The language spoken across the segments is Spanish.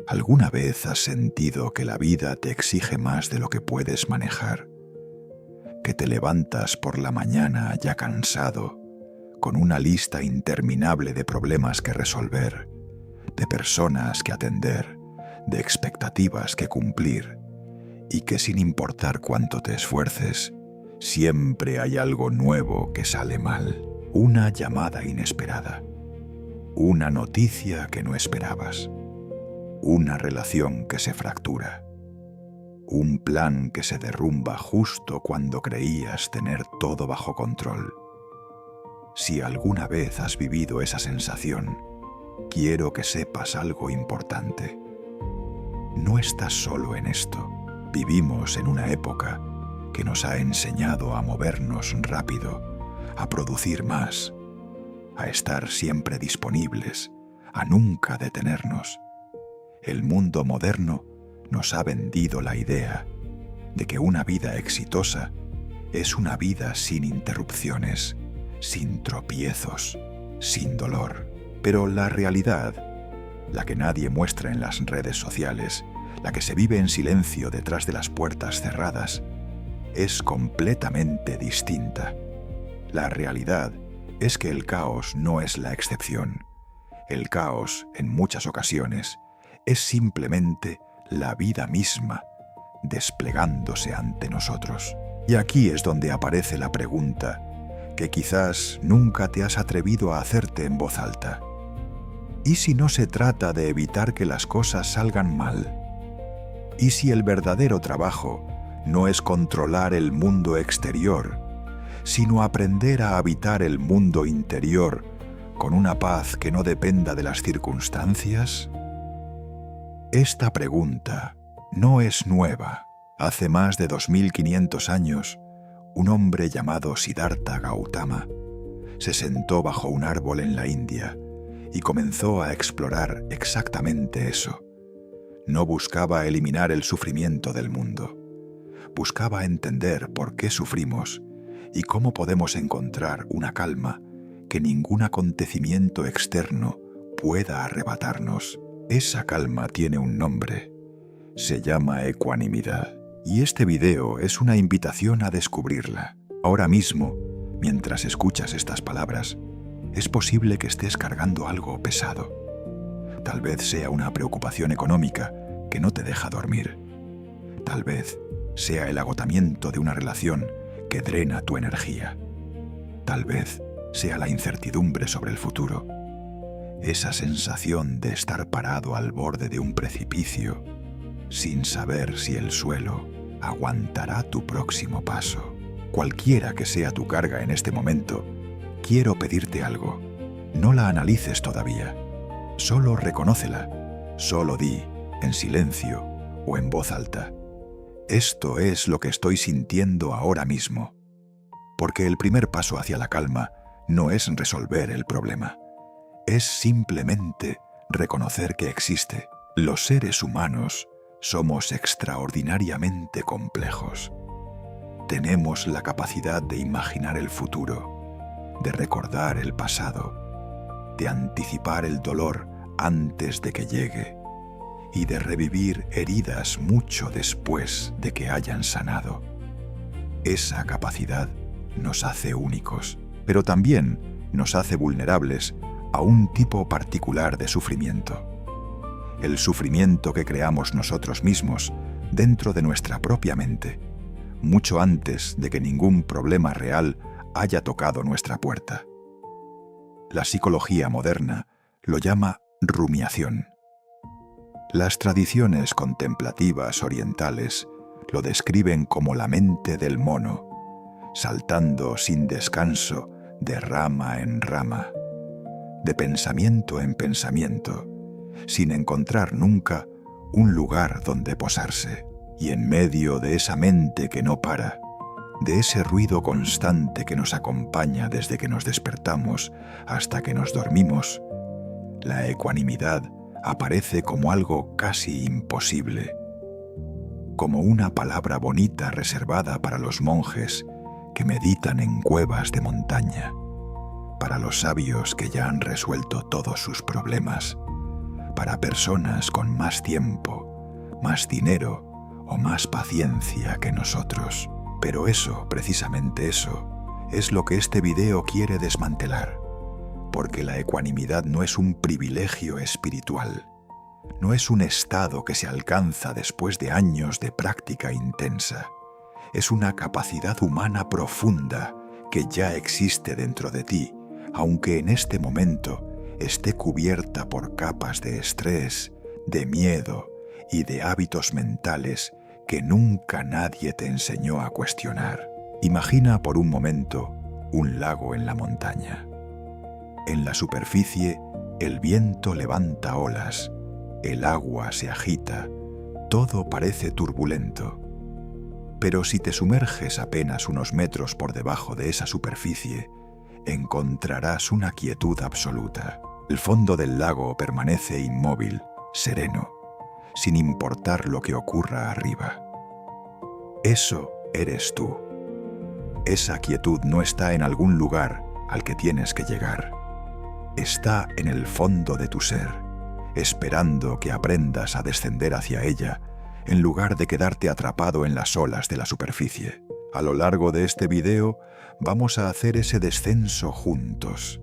¿Alguna vez has sentido que la vida te exige más de lo que puedes manejar? Que te levantas por la mañana ya cansado, con una lista interminable de problemas que resolver, de personas que atender, de expectativas que cumplir, y que sin importar cuánto te esfuerces, siempre hay algo nuevo que sale mal, una llamada inesperada, una noticia que no esperabas, una relación que se fractura, un plan que se derrumba justo cuando creías tener todo bajo control. Si alguna vez has vivido esa sensación, quiero que sepas algo importante. No estás solo en esto. Vivimos en una época que nos ha enseñado a movernos rápido, a producir más, a estar siempre disponibles, a nunca detenernos. El mundo moderno nos ha vendido la idea de que una vida exitosa es una vida sin interrupciones, sin tropiezos, sin dolor. Pero la realidad, la que nadie muestra en las redes sociales, la que se vive en silencio detrás de las puertas cerradas, es completamente distinta. La realidad es que el caos no es la excepción. El caos, en muchas ocasiones, es simplemente la vida misma desplegándose ante nosotros. Y aquí es donde aparece la pregunta que quizás nunca te has atrevido a hacerte en voz alta. ¿Y si no se trata de evitar que las cosas salgan mal? ¿Y si el verdadero trabajo no es controlar el mundo exterior, sino aprender a habitar el mundo interior con una paz que no dependa de las circunstancias? Esta pregunta no es nueva. Hace más de 2500 años, un hombre llamado Siddhartha Gautama se sentó bajo un árbol en la India y comenzó a explorar exactamente eso. No buscaba eliminar el sufrimiento del mundo. Buscaba entender por qué sufrimos y cómo podemos encontrar una calma que ningún acontecimiento externo pueda arrebatarnos. Esa calma tiene un nombre. Se llama ecuanimidad. Y este video es una invitación a descubrirla. Ahora mismo, mientras escuchas estas palabras, es posible que estés cargando algo pesado. Tal vez sea una preocupación económica que no te deja dormir. Tal vez sea el agotamiento de una relación que drena tu energía. Tal vez sea la incertidumbre sobre el futuro. Esa sensación de estar parado al borde de un precipicio, sin saber si el suelo aguantará tu próximo paso. Cualquiera que sea tu carga en este momento, quiero pedirte algo. No la analices todavía. Solo reconócela. Solo di, en silencio o en voz alta: esto es lo que estoy sintiendo ahora mismo. Porque el primer paso hacia la calma no es resolver el problema. Es simplemente reconocer que existe. Los seres humanos somos extraordinariamente complejos. Tenemos la capacidad de imaginar el futuro, de recordar el pasado, de anticipar el dolor antes de que llegue y de revivir heridas mucho después de que hayan sanado. Esa capacidad nos hace únicos, pero también nos hace vulnerables a un tipo particular de sufrimiento. El sufrimiento que creamos nosotros mismos dentro de nuestra propia mente, mucho antes de que ningún problema real haya tocado nuestra puerta. La psicología moderna lo llama rumiación. Las tradiciones contemplativas orientales lo describen como la mente del mono, saltando sin descanso de rama en rama, de pensamiento en pensamiento, sin encontrar nunca un lugar donde posarse. Y en medio de esa mente que no para, de ese ruido constante que nos acompaña desde que nos despertamos hasta que nos dormimos, la ecuanimidad aparece como algo casi imposible, como una palabra bonita reservada para los monjes que meditan en cuevas de montaña, para los sabios que ya han resuelto todos sus problemas, para personas con más tiempo, más dinero o más paciencia que nosotros. Pero eso, precisamente eso, es lo que este video quiere desmantelar. Porque la ecuanimidad no es un privilegio espiritual. No es un estado que se alcanza después de años de práctica intensa. Es una capacidad humana profunda que ya existe dentro de ti, aunque en este momento esté cubierta por capas de estrés, de miedo y de hábitos mentales que nunca nadie te enseñó a cuestionar. Imagina por un momento un lago en la montaña. En la superficie, el viento levanta olas, el agua se agita, todo parece turbulento. Pero si te sumerges apenas unos metros por debajo de esa superficie, encontrarás una quietud absoluta. El fondo del lago permanece inmóvil, sereno, sin importar lo que ocurra arriba. Eso eres tú. Esa quietud no está en algún lugar al que tienes que llegar. Está en el fondo de tu ser, esperando que aprendas a descender hacia ella, en lugar de quedarte atrapado en las olas de la superficie. A lo largo de este video vamos a hacer ese descenso juntos.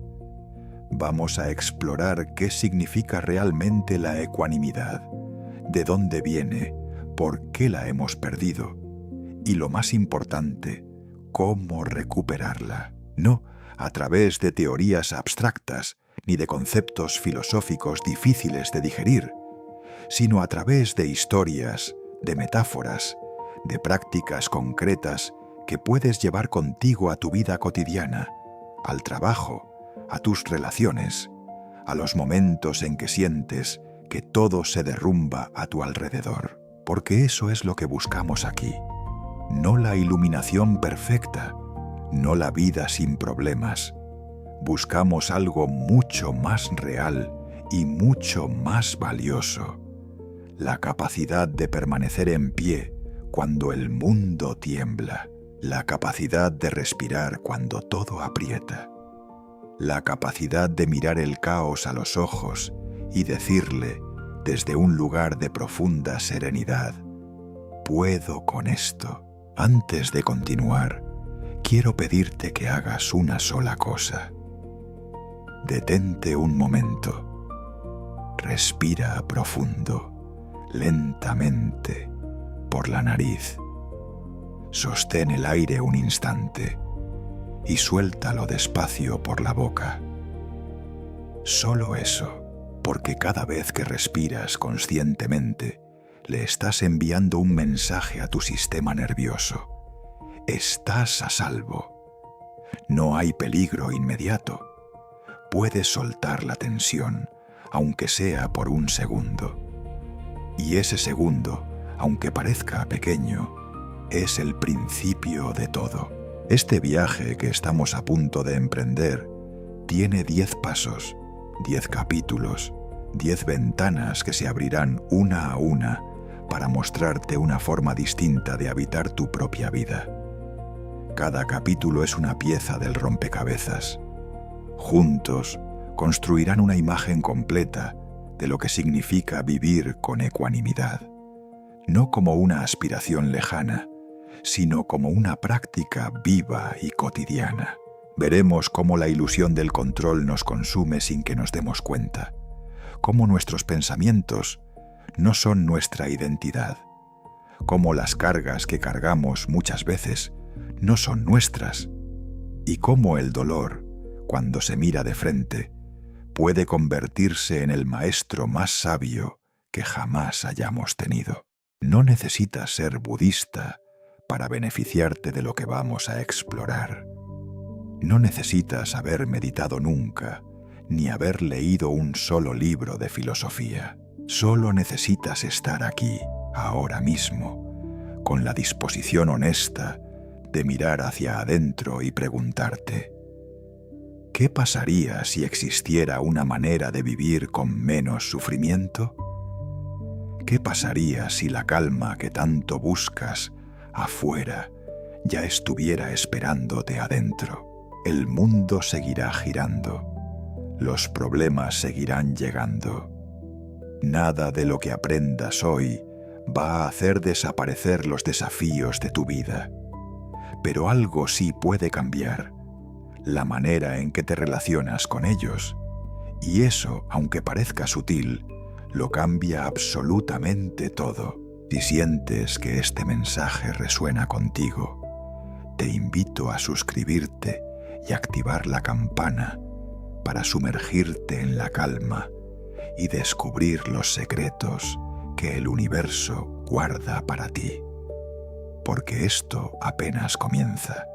Vamos a explorar qué significa realmente la ecuanimidad, de dónde viene, por qué la hemos perdido y, lo más importante, cómo recuperarla. No a través de teorías abstractas ni de conceptos filosóficos difíciles de digerir, sino a través de historias, de metáforas, de prácticas concretas que puedes llevar contigo a tu vida cotidiana, al trabajo, a tus relaciones, a los momentos en que sientes que todo se derrumba a tu alrededor. Porque eso es lo que buscamos aquí. No la iluminación perfecta, no la vida sin problemas. Buscamos algo mucho más real y mucho más valioso. La capacidad de permanecer en pie cuando el mundo tiembla. La capacidad de respirar cuando todo aprieta. La capacidad de mirar el caos a los ojos y decirle, desde un lugar de profunda serenidad, puedo con esto. Antes de continuar, quiero pedirte que hagas una sola cosa. Detente un momento. Respira profundo, lentamente, por la nariz. Sostén el aire un instante y suéltalo despacio por la boca. Solo eso, porque cada vez que respiras conscientemente, le estás enviando un mensaje a tu sistema nervioso. Estás a salvo. No hay peligro inmediato. Puedes soltar la tensión, aunque sea por un segundo. Y ese segundo, aunque parezca pequeño, es el principio de todo. Este viaje que estamos a punto de emprender tiene 10 pasos, 10 capítulos, 10 ventanas que se abrirán una a una para mostrarte una forma distinta de habitar tu propia vida. Cada capítulo es una pieza del rompecabezas. Juntos construirán una imagen completa de lo que significa vivir con ecuanimidad, no como una aspiración lejana, sino como una práctica viva y cotidiana. Veremos cómo la ilusión del control nos consume sin que nos demos cuenta, cómo nuestros pensamientos no son nuestra identidad, cómo las cargas que cargamos muchas veces no son nuestras, y cómo el dolor, cuando se mira de frente, puede convertirse en el maestro más sabio que jamás hayamos tenido. No necesitas ser budista para beneficiarte de lo que vamos a explorar. No necesitas haber meditado nunca, ni haber leído un solo libro de filosofía. Solo necesitas estar aquí, ahora mismo, con la disposición honesta de mirar hacia adentro y preguntarte, ¿qué pasaría si existiera una manera de vivir con menos sufrimiento? ¿Qué pasaría si la calma que tanto buscas afuera ya estuviera esperándote adentro? El mundo seguirá girando, los problemas seguirán llegando, Nada de lo que aprendas hoy va a hacer desaparecer los desafíos de tu vida. Pero algo sí puede cambiar: la manera en que te relacionas con ellos. Y eso, aunque parezca sutil, lo cambia absolutamente todo. Si sientes que este mensaje resuena contigo, te invito a suscribirte y activar la campana para sumergirte en la calma y descubrir los secretos que el universo guarda para ti. Porque esto apenas comienza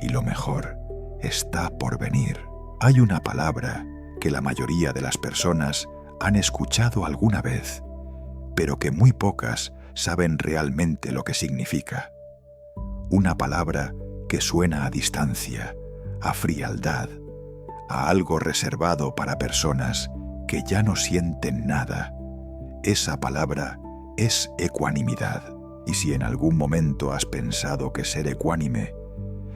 y lo mejor está por venir. Hay una palabra que la mayoría de las personas han escuchado alguna vez, pero que muy pocas saben realmente lo que significa. Una palabra que suena a distancia, a frialdad, a algo reservado para personas que ya no sienten nada. Esa palabra es ecuanimidad. Y si en algún momento has pensado que ser ecuánime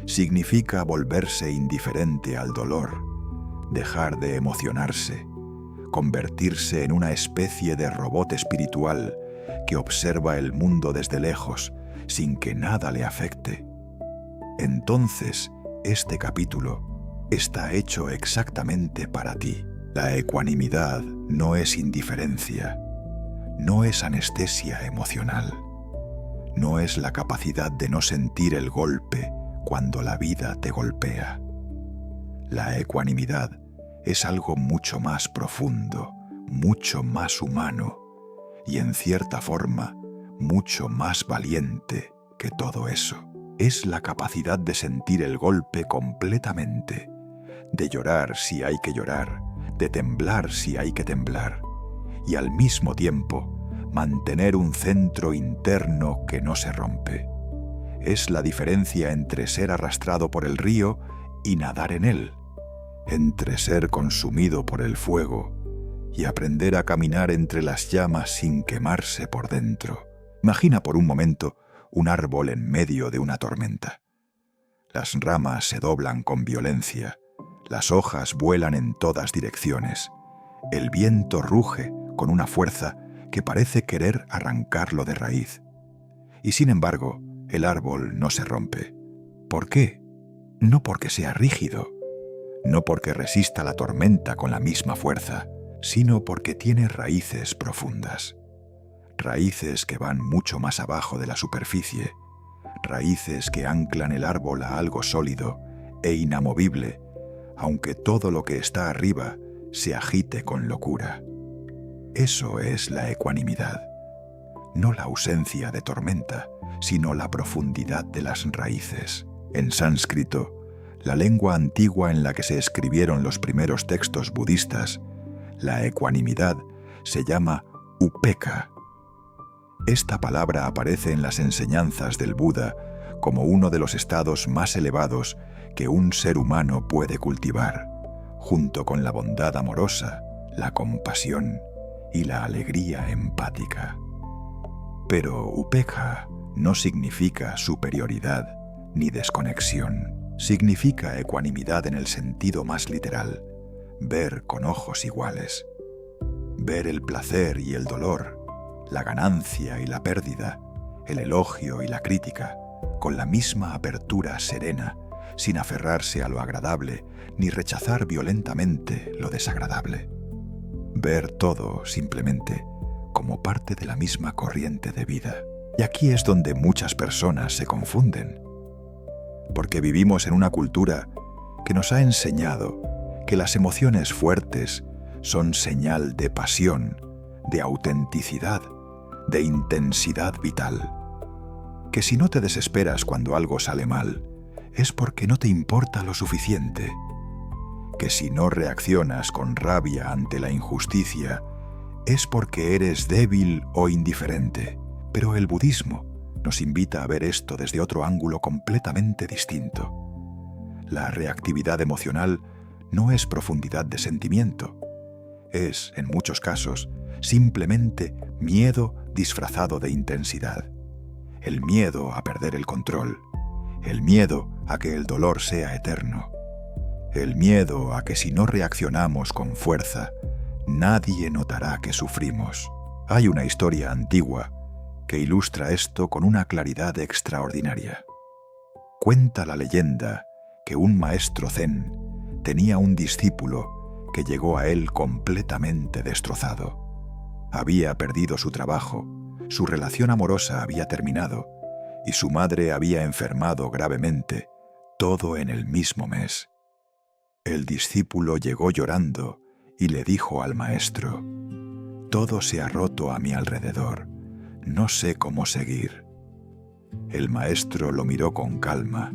significa volverse indiferente al dolor, dejar de emocionarse, convertirse en una especie de robot espiritual que observa el mundo desde lejos sin que nada le afecte, entonces este capítulo está hecho exactamente para ti. La ecuanimidad no es indiferencia, no es anestesia emocional, no es la capacidad de no sentir el golpe cuando la vida te golpea. La ecuanimidad es algo mucho más profundo, mucho más humano y, en cierta forma, mucho más valiente que todo eso. Es la capacidad de sentir el golpe completamente, de llorar si hay que llorar, de temblar si hay que temblar, y al mismo tiempo mantener un centro interno que no se rompe. Es la diferencia entre ser arrastrado por el río y nadar en él, entre ser consumido por el fuego y aprender a caminar entre las llamas sin quemarse por dentro. Imagina por un momento un árbol en medio de una tormenta. Las ramas se doblan con violencia, las hojas vuelan en todas direcciones, el viento ruge con una fuerza que parece querer arrancarlo de raíz. Y sin embargo, el árbol no se rompe. ¿Por qué? No porque sea rígido, no porque resista la tormenta con la misma fuerza, sino porque tiene raíces profundas. Raíces que van mucho más abajo de la superficie, raíces que anclan el árbol a algo sólido e inamovible, aunque todo lo que está arriba se agite con locura. Eso es la ecuanimidad. No la ausencia de tormenta, sino la profundidad de las raíces. En sánscrito, la lengua antigua en la que se escribieron los primeros textos budistas, la ecuanimidad se llama upekkha. Esta palabra aparece en las enseñanzas del Buda como uno de los estados más elevados que un ser humano puede cultivar, junto con la bondad amorosa, la compasión y la alegría empática. Pero upekkha no significa superioridad ni desconexión. Significa ecuanimidad en el sentido más literal, ver con ojos iguales. Ver el placer y el dolor, la ganancia y la pérdida, el elogio y la crítica, con la misma apertura serena, sin aferrarse a lo agradable ni rechazar violentamente lo desagradable. Ver todo, simplemente, como parte de la misma corriente de vida. Y aquí es donde muchas personas se confunden, porque vivimos en una cultura que nos ha enseñado que las emociones fuertes son señal de pasión, de autenticidad, de intensidad vital. Que si no te desesperas cuando algo sale mal, es porque no te importa lo suficiente. Que si no reaccionas con rabia ante la injusticia, es porque eres débil o indiferente. Pero el budismo nos invita a ver esto desde otro ángulo completamente distinto. La reactividad emocional no es profundidad de sentimiento. Es, en muchos casos, simplemente miedo disfrazado de intensidad. El miedo a perder el control. El miedo a que el dolor sea eterno. El miedo a que si no reaccionamos con fuerza, nadie notará que sufrimos. Hay una historia antigua que ilustra esto con una claridad extraordinaria. Cuenta la leyenda que un maestro zen tenía un discípulo que llegó a él completamente destrozado. Había perdido su trabajo, su relación amorosa había terminado y su madre había enfermado gravemente, todo en el mismo mes. El discípulo llegó llorando y le dijo al maestro: «Todo se ha roto a mi alrededor, no sé cómo seguir». El maestro lo miró con calma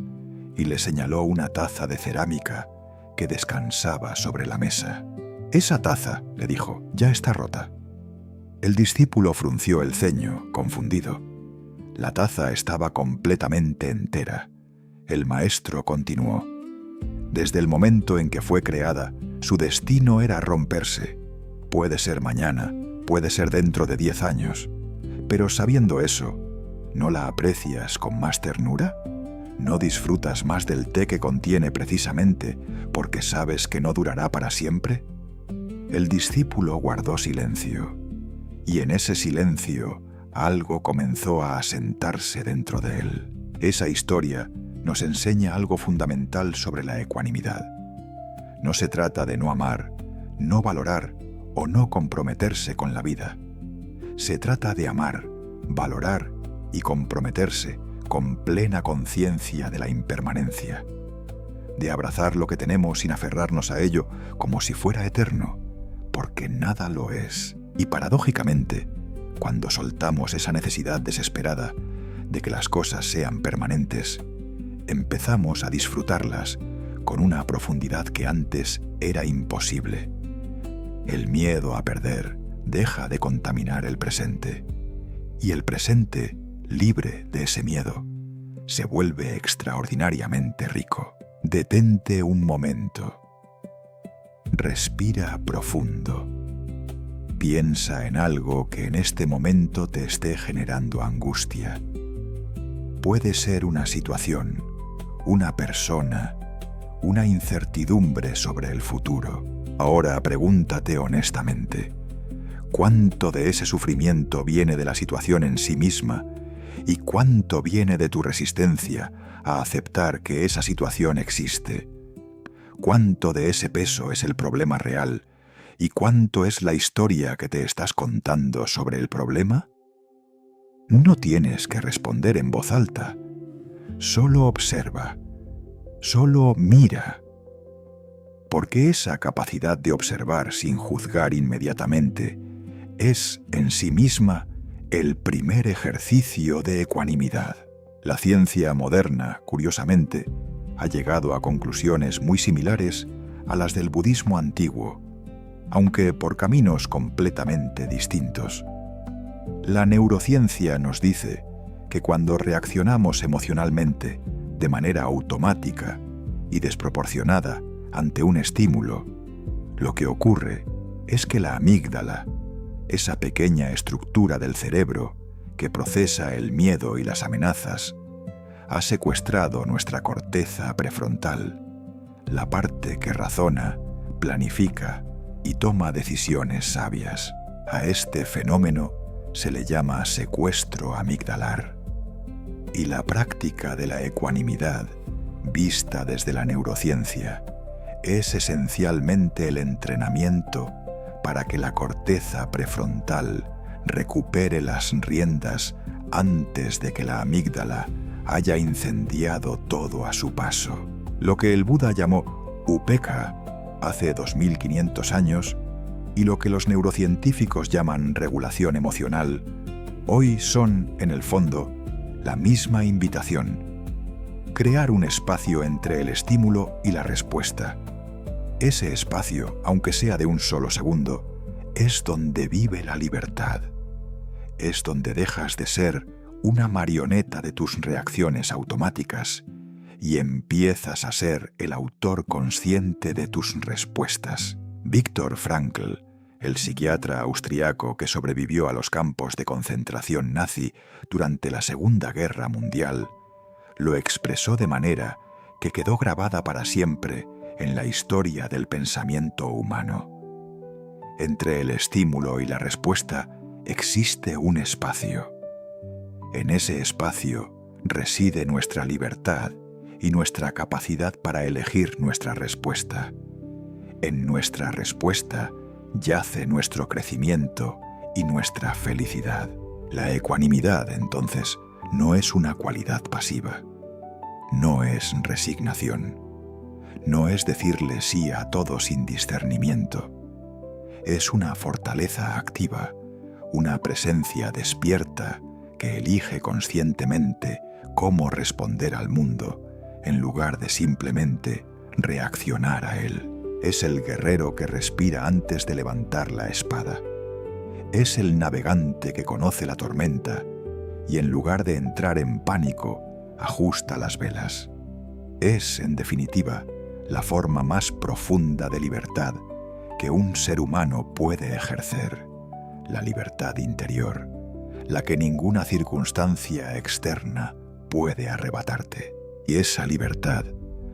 y le señaló una taza de cerámica que descansaba sobre la mesa. «Esa taza», le dijo, «ya está rota». El discípulo frunció el ceño, confundido. La taza estaba completamente entera. El maestro continuó: «Desde el momento en que fue creada, su destino era romperse. Puede ser mañana, puede ser dentro de 10 años. Pero sabiendo eso, ¿no la aprecias con más ternura? ¿No disfrutas más del té que contiene precisamente porque sabes que no durará para siempre?». El discípulo guardó silencio, y en ese silencio algo comenzó a asentarse dentro de él. Esa historia nos enseña algo fundamental sobre la ecuanimidad. No se trata de no amar, no valorar o no comprometerse con la vida. Se trata de amar, valorar y comprometerse con plena conciencia de la impermanencia, de abrazar lo que tenemos sin aferrarnos a ello como si fuera eterno, porque nada lo es. Y paradójicamente, cuando soltamos esa necesidad desesperada de que las cosas sean permanentes, empezamos a disfrutarlas con una profundidad que antes era imposible. El miedo a perder deja de contaminar el presente, y el presente, libre de ese miedo, se vuelve extraordinariamente rico. Detente un momento. Respira profundo. Piensa en algo que en este momento te esté generando angustia. Puede ser una situación, una persona, una incertidumbre sobre el futuro. Ahora pregúntate honestamente: ¿cuánto de ese sufrimiento viene de la situación en sí misma y cuánto viene de tu resistencia a aceptar que esa situación existe? ¿Cuánto de ese peso es el problema real y cuánto es la historia que te estás contando sobre el problema? No tienes que responder en voz alta. Solo observa, solo mira. Porque esa capacidad de observar sin juzgar inmediatamente es en sí misma el primer ejercicio de ecuanimidad. La ciencia moderna, curiosamente, ha llegado a conclusiones muy similares a las del budismo antiguo, aunque por caminos completamente distintos. La neurociencia nos dice que cuando reaccionamos emocionalmente de manera automática y desproporcionada ante un estímulo, lo que ocurre es que la amígdala, esa pequeña estructura del cerebro que procesa el miedo y las amenazas, ha secuestrado nuestra corteza prefrontal, la parte que razona, planifica y toma decisiones sabias. A este fenómeno se le llama secuestro amigdalar. Y la práctica de la ecuanimidad, vista desde la neurociencia, es esencialmente el entrenamiento para que la corteza prefrontal recupere las riendas antes de que la amígdala haya incendiado todo a su paso. Lo que el Buda llamó upekkha hace 2500 años y lo que los neurocientíficos llaman regulación emocional, hoy son, en el fondo, la misma invitación: crear un espacio entre el estímulo y la respuesta. Ese espacio, aunque sea de un solo segundo, es donde vive la libertad. Es donde dejas de ser una marioneta de tus reacciones automáticas y empiezas a ser el autor consciente de tus respuestas. Viktor Frankl, el psiquiatra austriaco que sobrevivió a los campos de concentración nazi durante la Segunda Guerra Mundial, lo expresó de manera que quedó grabada para siempre en la historia del pensamiento humano. Entre el estímulo y la respuesta existe un espacio. En ese espacio reside nuestra libertad y nuestra capacidad para elegir nuestra respuesta. En nuestra respuesta yace nuestro crecimiento y nuestra felicidad. La ecuanimidad, entonces, no es una cualidad pasiva. No es resignación. No es decirle sí a todo sin discernimiento. Es una fortaleza activa, una presencia despierta que elige conscientemente cómo responder al mundo en lugar de simplemente reaccionar a él. Es el guerrero que respira antes de levantar la espada. Es el navegante que conoce la tormenta y en lugar de entrar en pánico, ajusta las velas. Es, en definitiva, la forma más profunda de libertad que un ser humano puede ejercer, la libertad interior, la que ninguna circunstancia externa puede arrebatarte. Y esa libertad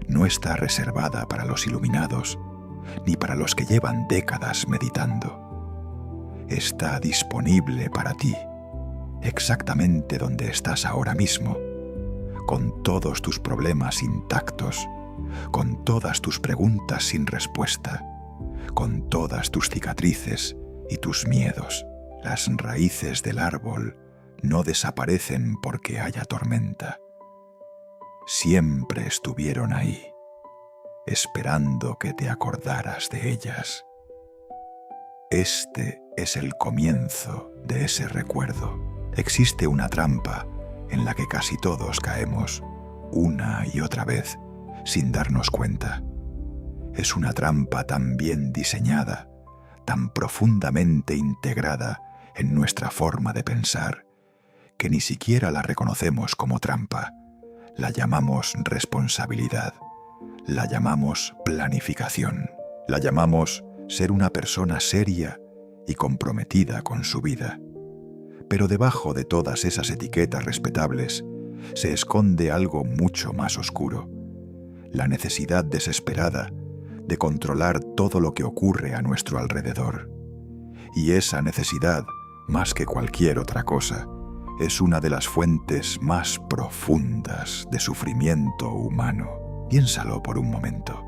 no está reservada para los iluminados, ni para los que llevan décadas meditando. Está disponible para ti, exactamente donde estás ahora mismo, con todos tus problemas intactos, con todas tus preguntas sin respuesta, con todas tus cicatrices y tus miedos. Las raíces del árbol no desaparecen porque haya tormenta. Siempre estuvieron ahí, esperando que te acordaras de ellas. Este es el comienzo de ese recuerdo. Existe una trampa en la que casi todos caemos, una y otra vez, sin darnos cuenta. Es una trampa tan bien diseñada, tan profundamente integrada en nuestra forma de pensar, que ni siquiera la reconocemos como trampa. La llamamos responsabilidad, la llamamos planificación, la llamamos ser una persona seria y comprometida con su vida. Pero debajo de todas esas etiquetas respetables se esconde algo mucho más oscuro: la necesidad desesperada de controlar todo lo que ocurre a nuestro alrededor. Y esa necesidad, más que cualquier otra cosa, es una de las fuentes más profundas de sufrimiento humano. Piénsalo por un momento.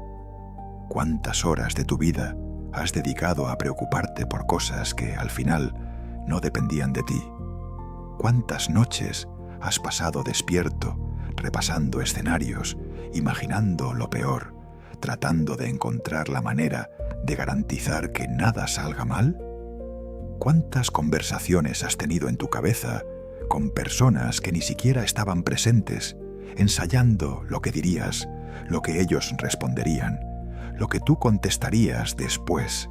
¿Cuántas horas de tu vida has dedicado a preocuparte por cosas que, al final, no dependían de ti? ¿Cuántas noches has pasado despierto, repasando escenarios, imaginando lo peor, tratando de encontrar la manera de garantizar que nada salga mal? ¿Cuántas conversaciones has tenido en tu cabeza con personas que ni siquiera estaban presentes, ensayando lo que dirías, lo que ellos responderían, lo que tú contestarías después?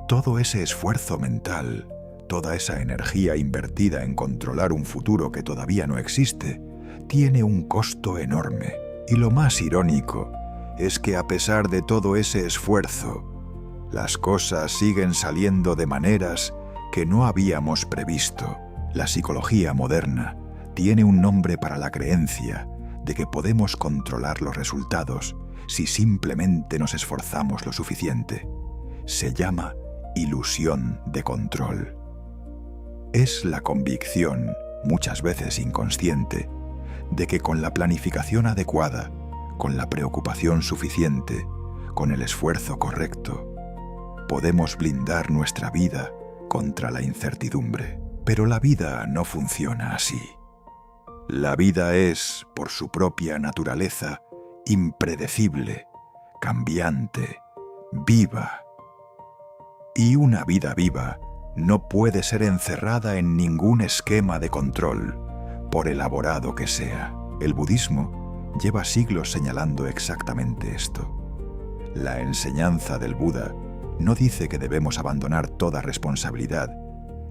Todo ese esfuerzo mental, toda esa energía invertida en controlar un futuro que todavía no existe, tiene un costo enorme. Y lo más irónico es que a pesar de todo ese esfuerzo, las cosas siguen saliendo de maneras que no habíamos previsto. La psicología moderna tiene un nombre para la creencia de que podemos controlar los resultados si simplemente nos esforzamos lo suficiente. Se llama ilusión de control. Es la convicción, muchas veces inconsciente, de que con la planificación adecuada, con la preocupación suficiente, con el esfuerzo correcto, podemos blindar nuestra vida contra la incertidumbre. Pero la vida no funciona así. La vida es, por su propia naturaleza, impredecible, cambiante, viva. Y una vida viva no puede ser encerrada en ningún esquema de control, por elaborado que sea. El budismo lleva siglos señalando exactamente esto. La enseñanza del Buda no dice que debemos abandonar toda responsabilidad,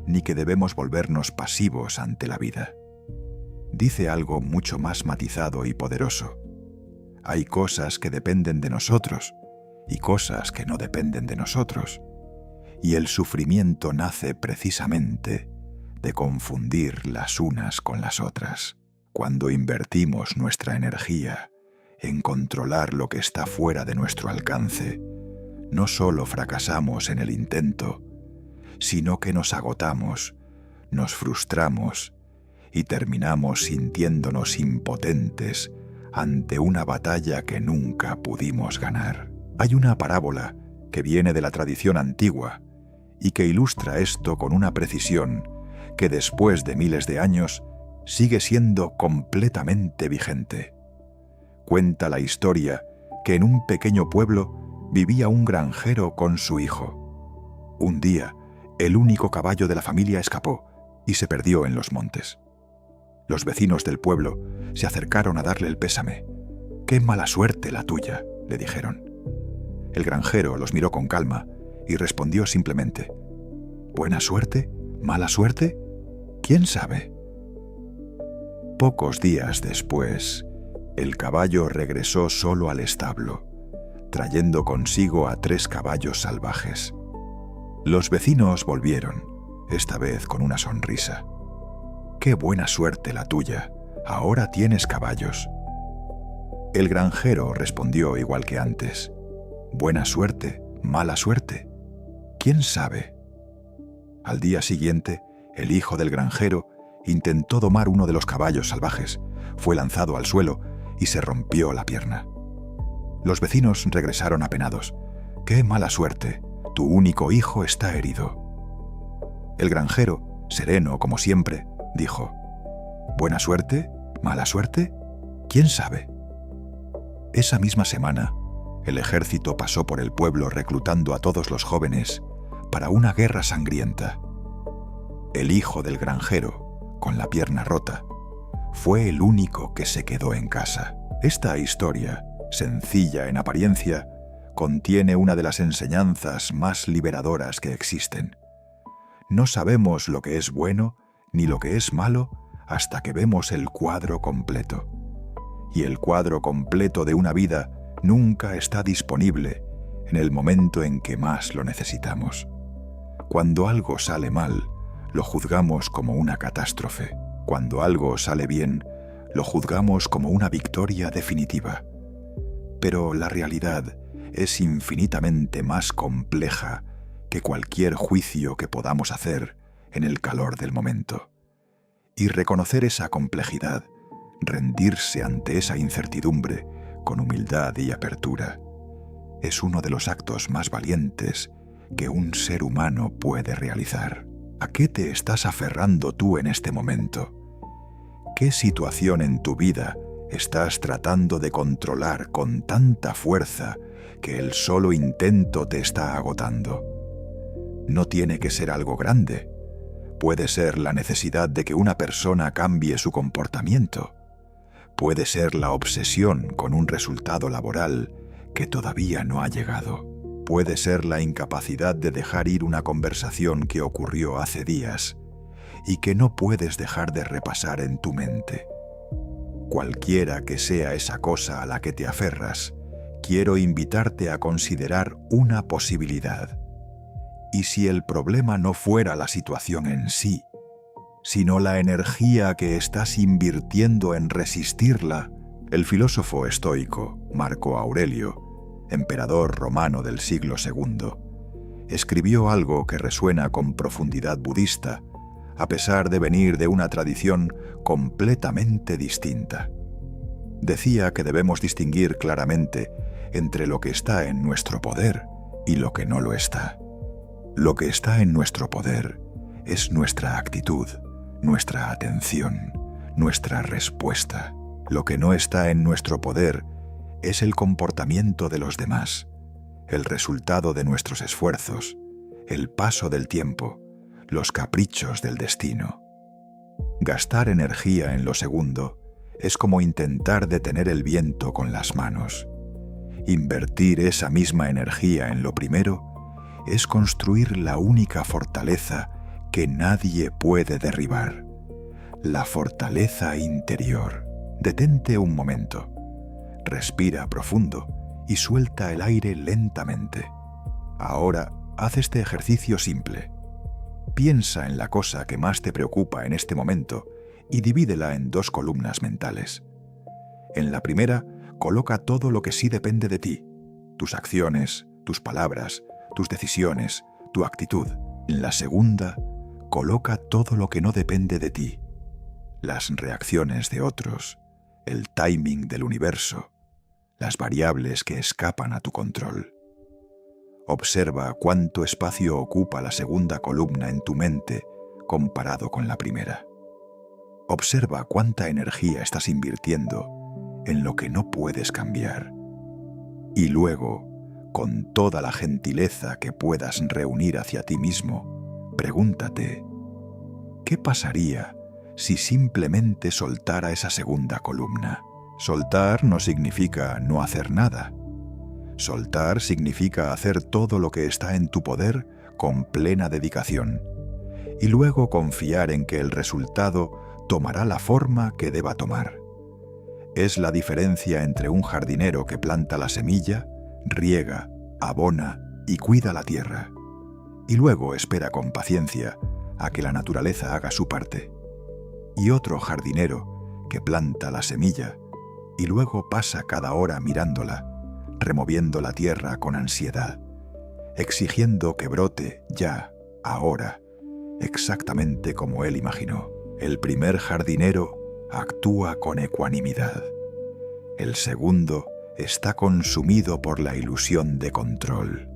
ni que debemos volvernos pasivos ante la vida. Dice algo mucho más matizado y poderoso. Hay cosas que dependen de nosotros y cosas que no dependen de nosotros. Y el sufrimiento nace precisamente de confundir las unas con las otras. Cuando invertimos nuestra energía en controlar lo que está fuera de nuestro alcance, no solo fracasamos en el intento, sino que nos agotamos, nos frustramos y terminamos sintiéndonos impotentes ante una batalla que nunca pudimos ganar. Hay una parábola que viene de la tradición antigua y que ilustra esto con una precisión que después de miles de años sigue siendo completamente vigente. Cuenta la historia que en un pequeño pueblo vivía un granjero con su hijo. Un día, el único caballo de la familia escapó y se perdió en los montes. Los vecinos del pueblo se acercaron a darle el pésame. «¡Qué mala suerte la tuya!», le dijeron. El granjero los miró con calma y respondió simplemente: «¿Buena suerte? ¿Mala suerte? ¿Quién sabe?». Pocos días después, el caballo regresó solo al establo, trayendo consigo a 3 caballos salvajes. Los vecinos volvieron, esta vez con una sonrisa. «¡Qué buena suerte la tuya! Ahora tienes caballos». El granjero respondió igual que antes: «¿Buena suerte? ¿Mala suerte? ¿Quién sabe?». Al día siguiente, el hijo del granjero intentó domar uno de los caballos salvajes, fue lanzado al suelo y se rompió la pierna. Los vecinos regresaron apenados. «¡Qué mala suerte! Tu único hijo está herido». El granjero, sereno como siempre, dijo: «¿Buena suerte? ¿Mala suerte? ¿Quién sabe?». Esa misma semana, el ejército pasó por el pueblo reclutando a todos los jóvenes para una guerra sangrienta. El hijo del granjero, con la pierna rota, fue el único que se quedó en casa. Esta historia, sencilla en apariencia, contiene una de las enseñanzas más liberadoras que existen. No sabemos lo que es bueno ni lo que es malo hasta que vemos el cuadro completo. Y el cuadro completo de una vida nunca está disponible en el momento en que más lo necesitamos. Cuando algo sale mal, lo juzgamos como una catástrofe. Cuando algo sale bien, lo juzgamos como una victoria definitiva. Pero la realidad es infinitamente más compleja que cualquier juicio que podamos hacer en el calor del momento. Y reconocer esa complejidad, rendirse ante esa incertidumbre con humildad y apertura, es uno de los actos más valientes que un ser humano puede realizar. ¿A qué te estás aferrando tú en este momento? ¿Qué situación en tu vida estás tratando de controlar con tanta fuerza que el solo intento te está agotando? No tiene que ser algo grande. Puede ser la necesidad de que una persona cambie su comportamiento. Puede ser la obsesión con un resultado laboral que todavía no ha llegado. Puede ser la incapacidad de dejar ir una conversación que ocurrió hace días y que no puedes dejar de repasar en tu mente. Cualquiera que sea esa cosa a la que te aferras, quiero invitarte a considerar una posibilidad. ¿Y si el problema no fuera la situación en sí, sino la energía que estás invirtiendo en resistirla? El filósofo estoico Marco Aurelio, emperador romano del siglo II, escribió algo que resuena con profundidad budista, a pesar de venir de una tradición completamente distinta. Decía que debemos distinguir claramente entre lo que está en nuestro poder y lo que no lo está. Lo que está en nuestro poder es nuestra actitud, nuestra atención, nuestra respuesta. Lo que no está en nuestro poder es el comportamiento de los demás, el resultado de nuestros esfuerzos, el paso del tiempo, los caprichos del destino. Gastar energía en lo segundo es como intentar detener el viento con las manos. Invertir esa misma energía en lo primero es construir la única fortaleza que nadie puede derribar, la fortaleza interior. Detente un momento, respira profundo y suelta el aire lentamente. Ahora haz este ejercicio simple. Piensa en la cosa que más te preocupa en este momento y divídela en 2 columnas mentales. En la primera, coloca todo lo que sí depende de ti: tus acciones, tus palabras, tus decisiones, tu actitud. En la segunda, coloca todo lo que no depende de ti, las reacciones de otros, el timing del universo, las variables que escapan a tu control. Observa cuánto espacio ocupa la segunda columna en tu mente comparado con la primera. Observa cuánta energía estás invirtiendo en lo que no puedes cambiar. Y luego, con toda la gentileza que puedas reunir hacia ti mismo, pregúntate, ¿qué pasaría si simplemente soltara esa segunda columna? Soltar no significa no hacer nada. Soltar significa hacer todo lo que está en tu poder con plena dedicación y luego confiar en que el resultado tomará la forma que deba tomar. Es la diferencia entre un jardinero que planta la semilla, riega, abona y cuida la tierra, y luego espera con paciencia a que la naturaleza haga su parte, y otro jardinero que planta la semilla y luego pasa cada hora mirándola, removiendo la tierra con ansiedad, exigiendo que brote ya, ahora, exactamente como él imaginó. El primer jardinero actúa con ecuanimidad. El segundo está consumido por la ilusión de control.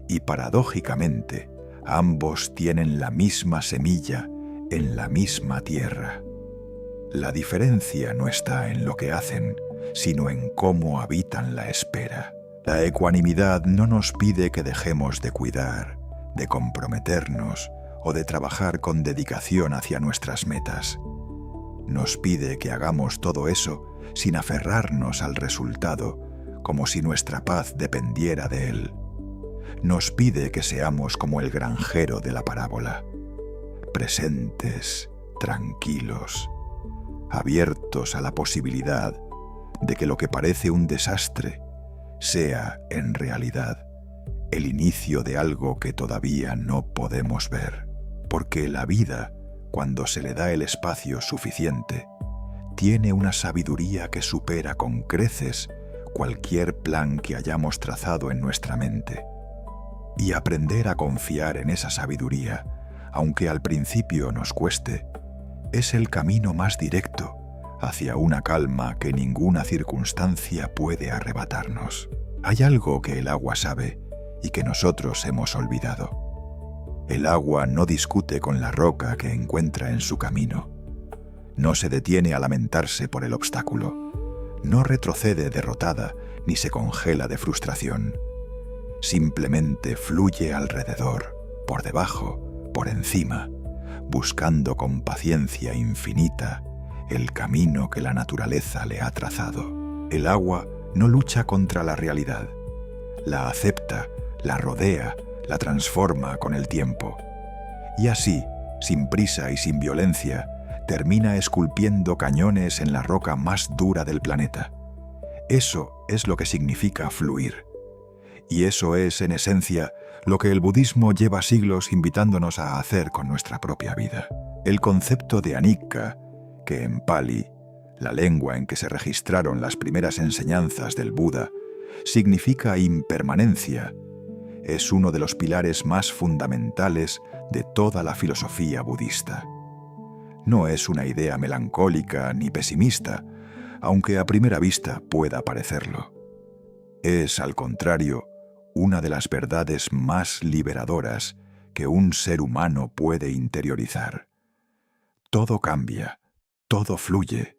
Y paradójicamente, ambos tienen la misma semilla en la misma tierra. La diferencia no está en lo que hacen, sino en cómo habitan la espera. La ecuanimidad no nos pide que dejemos de cuidar, de comprometernos o de trabajar con dedicación hacia nuestras metas. Nos pide que hagamos todo eso sin aferrarnos al resultado, como si nuestra paz dependiera de él. Nos pide que seamos como el granjero de la parábola, presentes, tranquilos, abiertos a la posibilidad de que lo que parece un desastre sea, en realidad, el inicio de algo que todavía no podemos ver. Porque la vida, cuando se le da el espacio suficiente, tiene una sabiduría que supera con creces cualquier plan que hayamos trazado en nuestra mente. Y aprender a confiar en esa sabiduría, aunque al principio nos cueste, es el camino más directo hacia una calma que ninguna circunstancia puede arrebatarnos. Hay algo que el agua sabe y que nosotros hemos olvidado. El agua no discute con la roca que encuentra en su camino. No se detiene a lamentarse por el obstáculo. No retrocede derrotada ni se congela de frustración. Simplemente fluye alrededor, por debajo, por encima, buscando con paciencia infinita el camino que la naturaleza le ha trazado. El agua no lucha contra la realidad. La acepta, la rodea, la transforma con el tiempo. Y así, sin prisa y sin violencia, termina esculpiendo cañones en la roca más dura del planeta. Eso es lo que significa fluir. Y eso es, en esencia, lo que el budismo lleva siglos invitándonos a hacer con nuestra propia vida. El concepto de anicca, que en Pali, la lengua en que se registraron las primeras enseñanzas del Buda, significa impermanencia, es uno de los pilares más fundamentales de toda la filosofía budista. No es una idea melancólica ni pesimista, aunque a primera vista pueda parecerlo. Es, al contrario, una de las verdades más liberadoras que un ser humano puede interiorizar. Todo cambia, todo fluye,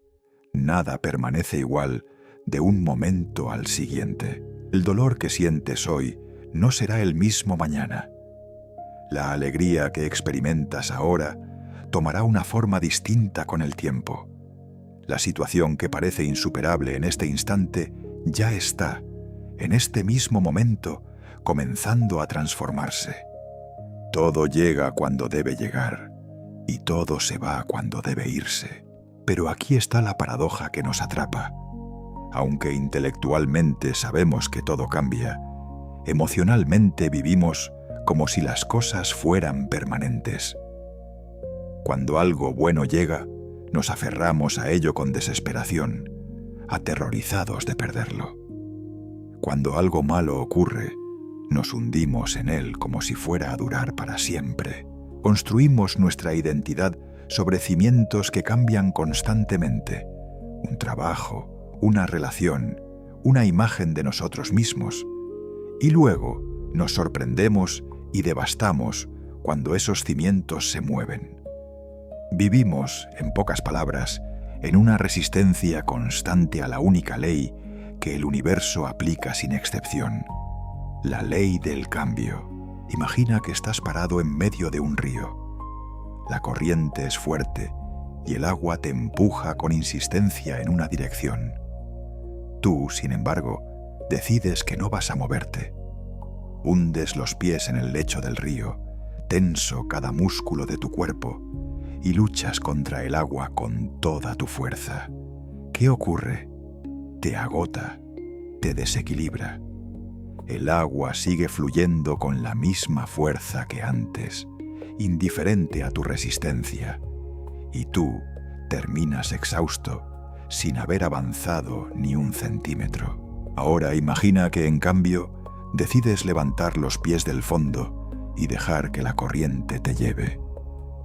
nada permanece igual de un momento al siguiente. El dolor que sientes hoy no será el mismo mañana. La alegría que experimentas ahora tomará una forma distinta con el tiempo. La situación que parece insuperable en este instante ya está, en este mismo momento, comenzando a transformarse. Todo llega cuando debe llegar y todo se va cuando debe irse. Pero aquí está la paradoja que nos atrapa. Aunque intelectualmente sabemos que todo cambia, emocionalmente vivimos como si las cosas fueran permanentes. Cuando algo bueno llega, nos aferramos a ello con desesperación, aterrorizados de perderlo. Cuando algo malo ocurre, Nos hundimos en él como si fuera a durar para siempre. Construimos nuestra identidad sobre cimientos que cambian constantemente. Un trabajo, una relación, una imagen de nosotros mismos. Y luego nos sorprendemos y devastamos cuando esos cimientos se mueven. Vivimos, en pocas palabras, en una resistencia constante a la única ley que el universo aplica sin excepción. La ley del cambio. Imagina que estás parado en medio de un río. La corriente es fuerte y el agua te empuja con insistencia en una dirección. Tú, sin embargo, decides que no vas a moverte. Hundes los pies en el lecho del río, tenso cada músculo de tu cuerpo, y luchas contra el agua con toda tu fuerza. ¿Qué ocurre? Te agota, te desequilibra. El agua sigue fluyendo con la misma fuerza que antes, indiferente a tu resistencia, y tú terminas exhausto, sin haber avanzado ni un centímetro. Ahora imagina que, en cambio, decides levantar los pies del fondo y dejar que la corriente te lleve.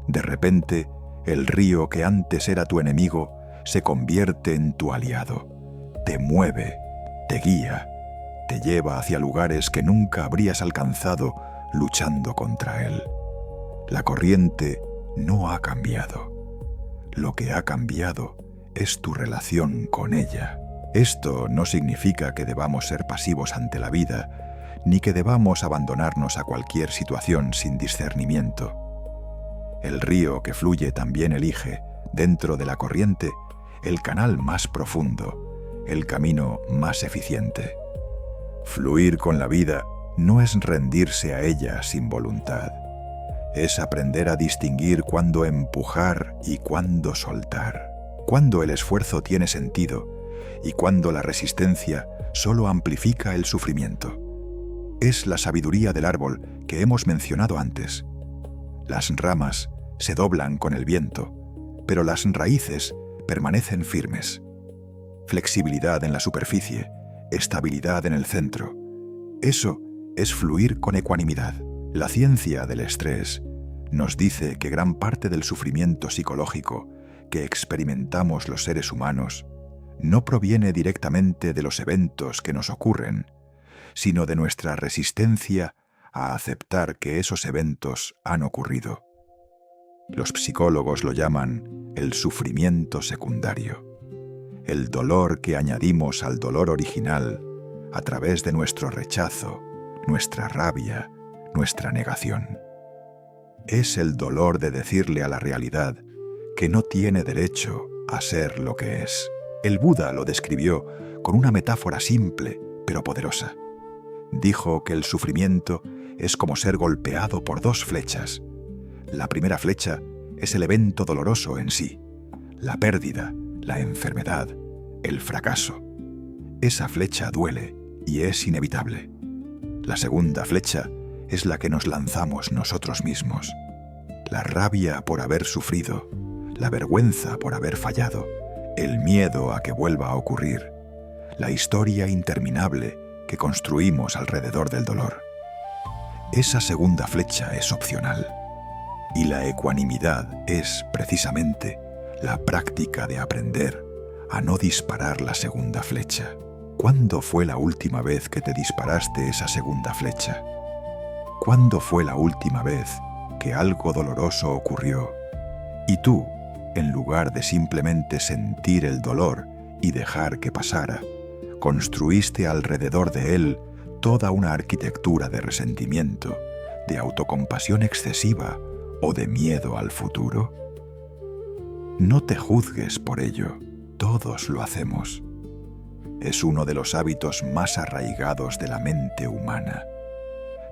De repente, el río que antes era tu enemigo se convierte en tu aliado. Te mueve, te guía, te lleva hacia lugares que nunca habrías alcanzado luchando contra él. La corriente no ha cambiado. Lo que ha cambiado es tu relación con ella. Esto no significa que debamos ser pasivos ante la vida, ni que debamos abandonarnos a cualquier situación sin discernimiento. El río que fluye también elige, dentro de la corriente, el canal más profundo, el camino más eficiente. Fluir con la vida no es rendirse a ella sin voluntad. Es aprender a distinguir cuándo empujar y cuándo soltar, cuándo el esfuerzo tiene sentido y cuándo la resistencia solo amplifica el sufrimiento. Es la sabiduría del árbol que hemos mencionado antes. Las ramas se doblan con el viento, pero las raíces permanecen firmes. Flexibilidad en la superficie, estabilidad en el centro. Eso es fluir con ecuanimidad. La ciencia del estrés nos dice que gran parte del sufrimiento psicológico que experimentamos los seres humanos no proviene directamente de los eventos que nos ocurren, sino de nuestra resistencia a aceptar que esos eventos han ocurrido. Los psicólogos lo llaman el sufrimiento secundario, el dolor que añadimos al dolor original a través de nuestro rechazo, nuestra rabia, nuestra negación. Es el dolor de decirle a la realidad que no tiene derecho a ser lo que es. El Buda lo describió con una metáfora simple pero poderosa. Dijo que el sufrimiento es como ser golpeado por dos flechas. La primera flecha es el evento doloroso en sí, la pérdida, la enfermedad, el fracaso. Esa flecha duele y es inevitable. La segunda flecha es la que nos lanzamos nosotros mismos. La rabia por haber sufrido, la vergüenza por haber fallado, el miedo a que vuelva a ocurrir, la historia interminable que construimos alrededor del dolor. Esa segunda flecha es opcional, y la ecuanimidad es, precisamente, la práctica de aprender a no disparar la segunda flecha. ¿Cuándo fue la última vez que te disparaste esa segunda flecha? ¿Cuándo fue la última vez que algo doloroso ocurrió y tú, en lugar de simplemente sentir el dolor y dejar que pasara, construiste alrededor de él toda una arquitectura de resentimiento, de autocompasión excesiva o de miedo al futuro? No te juzgues por ello, todos lo hacemos. Es uno de los hábitos más arraigados de la mente humana.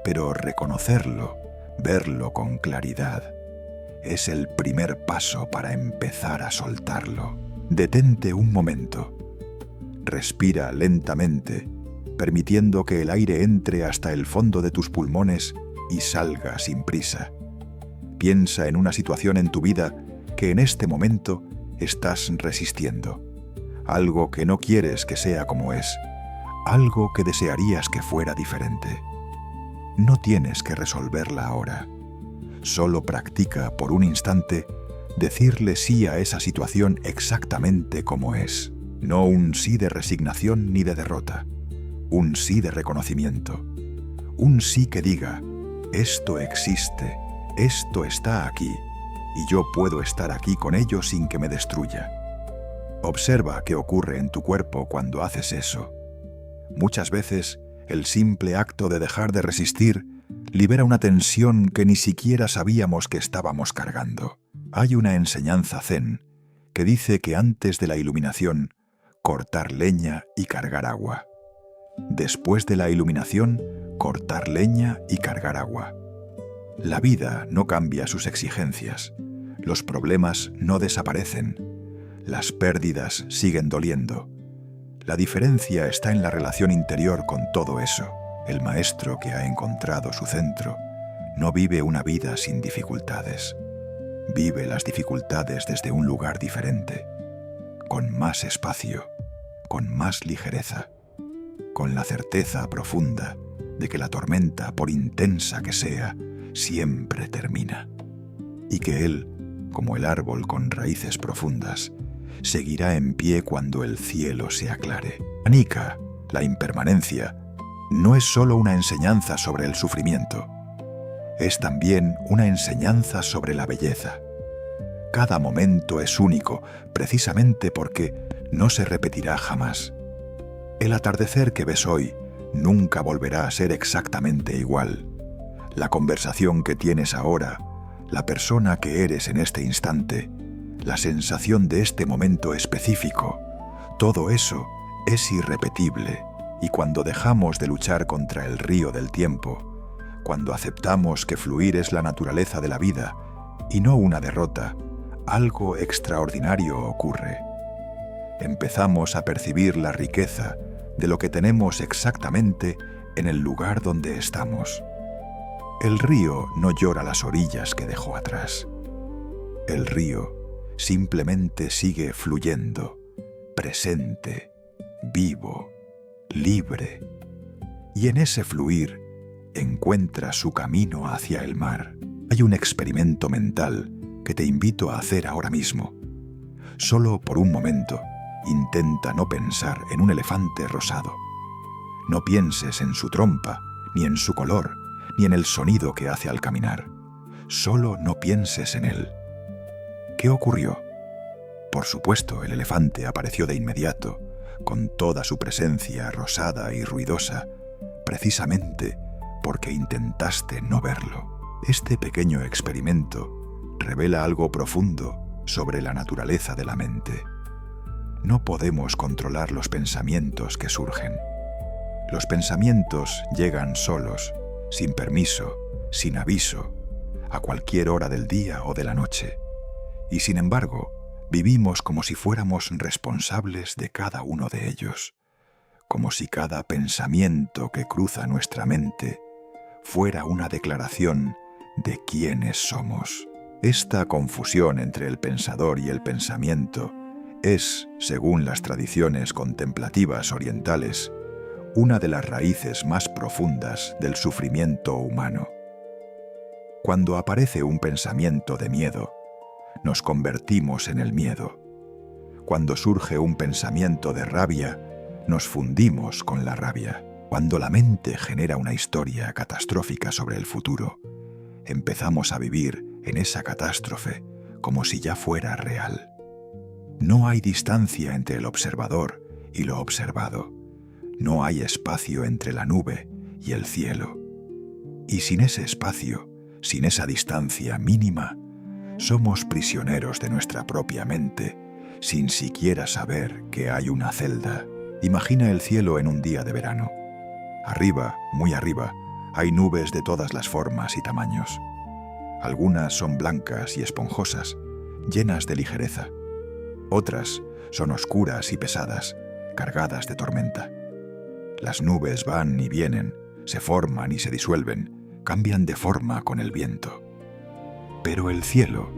Pero reconocerlo, verlo con claridad, es el primer paso para empezar a soltarlo. Detente un momento. Respira lentamente, permitiendo que el aire entre hasta el fondo de tus pulmones y salga sin prisa. Piensa en una situación en tu vida que en este momento estás resistiendo. Algo que no quieres que sea como es, algo que desearías que fuera diferente. No tienes que resolverla ahora. Solo practica por un instante decirle sí a esa situación exactamente como es. No un sí de resignación ni de derrota. Un sí de reconocimiento. Un sí que diga, esto existe, esto está aquí, y yo puedo estar aquí con ello sin que me destruya. Observa qué ocurre en tu cuerpo cuando haces eso. Muchas veces, el simple acto de dejar de resistir libera una tensión que ni siquiera sabíamos que estábamos cargando. Hay una enseñanza zen que dice que antes de la iluminación, cortar leña y cargar agua. Después de la iluminación, cortar leña y cargar agua. La vida no cambia sus exigencias. Los problemas no desaparecen. Las pérdidas siguen doliendo. La diferencia está en la relación interior con todo eso. El maestro que ha encontrado su centro no vive una vida sin dificultades. Vive las dificultades desde un lugar diferente, con más espacio, con más ligereza, con la certeza profunda de que la tormenta, por intensa que sea, siempre termina, y que él, como el árbol con raíces profundas, seguirá en pie cuando el cielo se aclare. Anika, la impermanencia, no es solo una enseñanza sobre el sufrimiento, es también una enseñanza sobre la belleza. Cada momento es único, precisamente porque no se repetirá jamás. El atardecer que ves hoy nunca volverá a ser exactamente igual. La conversación que tienes ahora, la persona que eres en este instante, la sensación de este momento específico, todo eso es irrepetible. Y cuando dejamos de luchar contra el río del tiempo, cuando aceptamos que fluir es la naturaleza de la vida y no una derrota, algo extraordinario ocurre. Empezamos a percibir la riqueza de lo que tenemos exactamente en el lugar donde estamos. El río no llora las orillas que dejó atrás. El río simplemente sigue fluyendo, presente, vivo, libre. Y en ese fluir encuentra su camino hacia el mar. Hay un experimento mental que te invito a hacer ahora mismo. Solo por un momento, intenta no pensar en un elefante rosado. No pienses en su trompa, ni en su color, ni en el sonido que hace al caminar. Solo no pienses en él. ¿Qué ocurrió? Por supuesto, el elefante apareció de inmediato, con toda su presencia rosada y ruidosa, precisamente porque intentaste no verlo. Este pequeño experimento revela algo profundo sobre la naturaleza de la mente. No podemos controlar los pensamientos que surgen. Los pensamientos llegan solos, sin permiso, sin aviso, a cualquier hora del día o de la noche. Y sin embargo, vivimos como si fuéramos responsables de cada uno de ellos, como si cada pensamiento que cruza nuestra mente fuera una declaración de quiénes somos. Esta confusión entre el pensador y el pensamiento es, según las tradiciones contemplativas orientales, una de las raíces más profundas del sufrimiento humano. Cuando aparece un pensamiento de miedo, nos convertimos en el miedo. Cuando surge un pensamiento de rabia, nos fundimos con la rabia. Cuando la mente genera una historia catastrófica sobre el futuro, empezamos a vivir en esa catástrofe como si ya fuera real. No hay distancia entre el observador y lo observado. No hay espacio entre la nube y el cielo. Y sin ese espacio, sin esa distancia mínima, somos prisioneros de nuestra propia mente, sin siquiera saber que hay una celda. Imagina el cielo en un día de verano. Arriba, muy arriba, hay nubes de todas las formas y tamaños. Algunas son blancas y esponjosas, llenas de ligereza. Otras son oscuras y pesadas, cargadas de tormenta. Las nubes van y vienen, se forman y se disuelven, cambian de forma con el viento. Pero el cielo,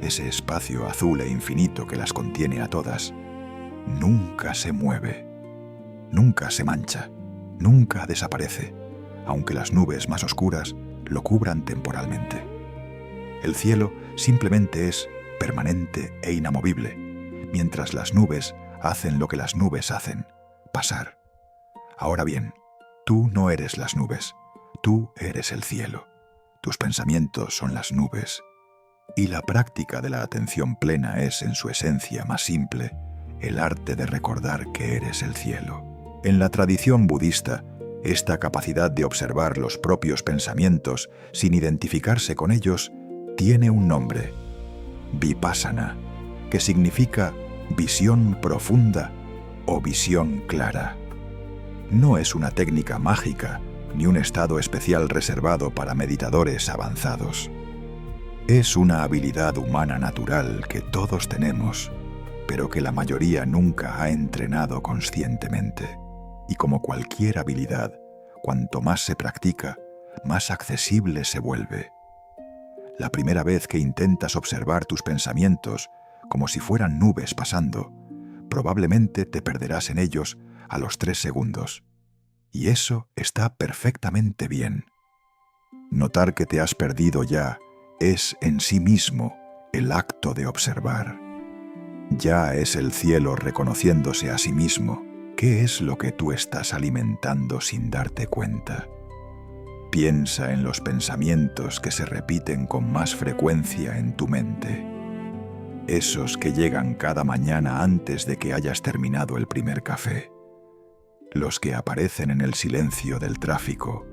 ese espacio azul e infinito que las contiene a todas, nunca se mueve, nunca se mancha, nunca desaparece, aunque las nubes más oscuras lo cubran temporalmente. El cielo simplemente es permanente e inamovible, mientras las nubes hacen lo que las nubes hacen, pasar. Ahora bien, tú no eres las nubes, tú eres el cielo. Tus pensamientos son las nubes. Y la práctica de la atención plena es, en su esencia más simple, el arte de recordar que eres el cielo. En la tradición budista, esta capacidad de observar los propios pensamientos sin identificarse con ellos tiene un nombre: Vipassana, que significa visión profunda o visión clara. No es una técnica mágica ni un estado especial reservado para meditadores avanzados. Es una habilidad humana natural que todos tenemos, pero que la mayoría nunca ha entrenado conscientemente. Y como cualquier habilidad, cuanto más se practica, más accesible se vuelve. La primera vez que intentas observar tus pensamientos como si fueran nubes pasando, probablemente te perderás en ellos a los 3 segundos. Y eso está perfectamente bien. Notar que te has perdido ya es en sí mismo el acto de observar. Ya es el cielo reconociéndose a sí mismo qué es lo que tú estás alimentando sin darte cuenta. Piensa en los pensamientos que se repiten con más frecuencia en tu mente. Esos que llegan cada mañana antes de que hayas terminado el primer café. Los que aparecen en el silencio del tráfico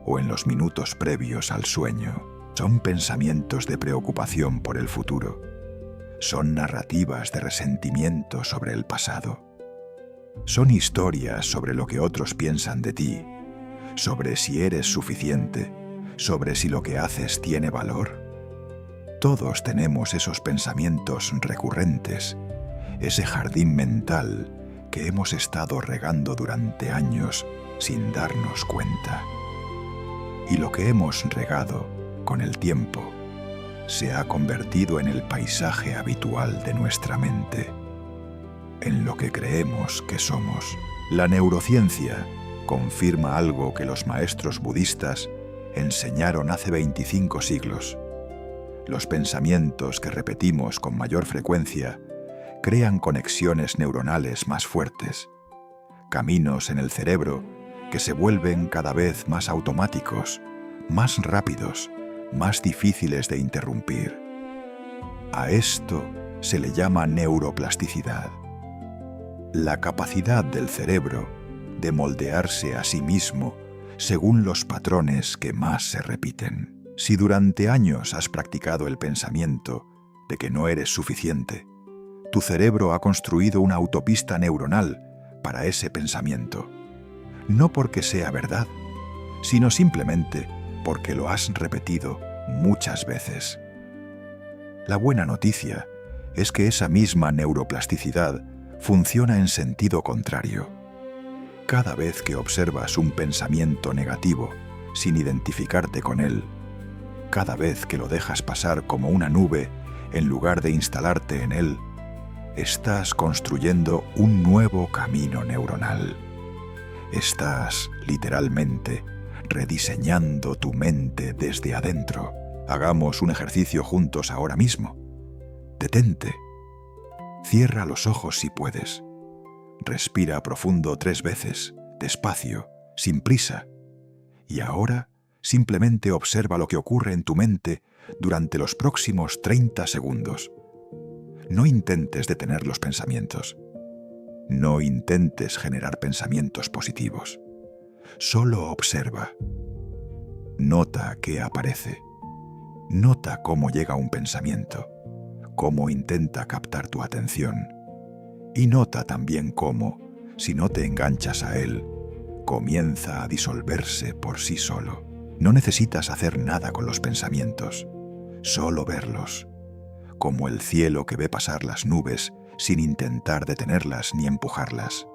o en los minutos previos al sueño. Son pensamientos de preocupación por el futuro. Son narrativas de resentimiento sobre el pasado. Son historias sobre lo que otros piensan de ti, sobre si eres suficiente, sobre si lo que haces tiene valor. Todos tenemos esos pensamientos recurrentes, ese jardín mental que hemos estado regando durante años sin darnos cuenta. Y lo que hemos regado, con el tiempo, se ha convertido en el paisaje habitual de nuestra mente, en lo que creemos que somos. La neurociencia confirma algo que los maestros budistas enseñaron hace 25 siglos. Los pensamientos que repetimos con mayor frecuencia crean conexiones neuronales más fuertes, caminos en el cerebro que se vuelven cada vez más automáticos, más rápidos, más difíciles de interrumpir. A esto se le llama neuroplasticidad. La capacidad del cerebro de moldearse a sí mismo según los patrones que más se repiten. Si durante años has practicado el pensamiento de que no eres suficiente, tu cerebro ha construido una autopista neuronal para ese pensamiento. No porque sea verdad, sino simplemente porque lo has repetido muchas veces. La buena noticia es que esa misma neuroplasticidad funciona en sentido contrario. Cada vez que observas un pensamiento negativo sin identificarte con él, cada vez que lo dejas pasar como una nube en lugar de instalarte en él, estás construyendo un nuevo camino neuronal. Estás, literalmente, rediseñando tu mente desde adentro. Hagamos un ejercicio juntos ahora mismo. Detente. Cierra los ojos si puedes. Respira profundo 3 veces, despacio, sin prisa. Y ahora, simplemente observa lo que ocurre en tu mente durante los próximos 30 segundos. No intentes detener los pensamientos. No intentes generar pensamientos positivos. Solo observa. Nota qué aparece. Nota cómo llega un pensamiento, cómo intenta captar tu atención. Y nota también cómo, si no te enganchas a él, comienza a disolverse por sí solo. No necesitas hacer nada con los pensamientos, solo verlos, como el cielo que ve pasar las nubes sin intentar detenerlas ni empujarlas.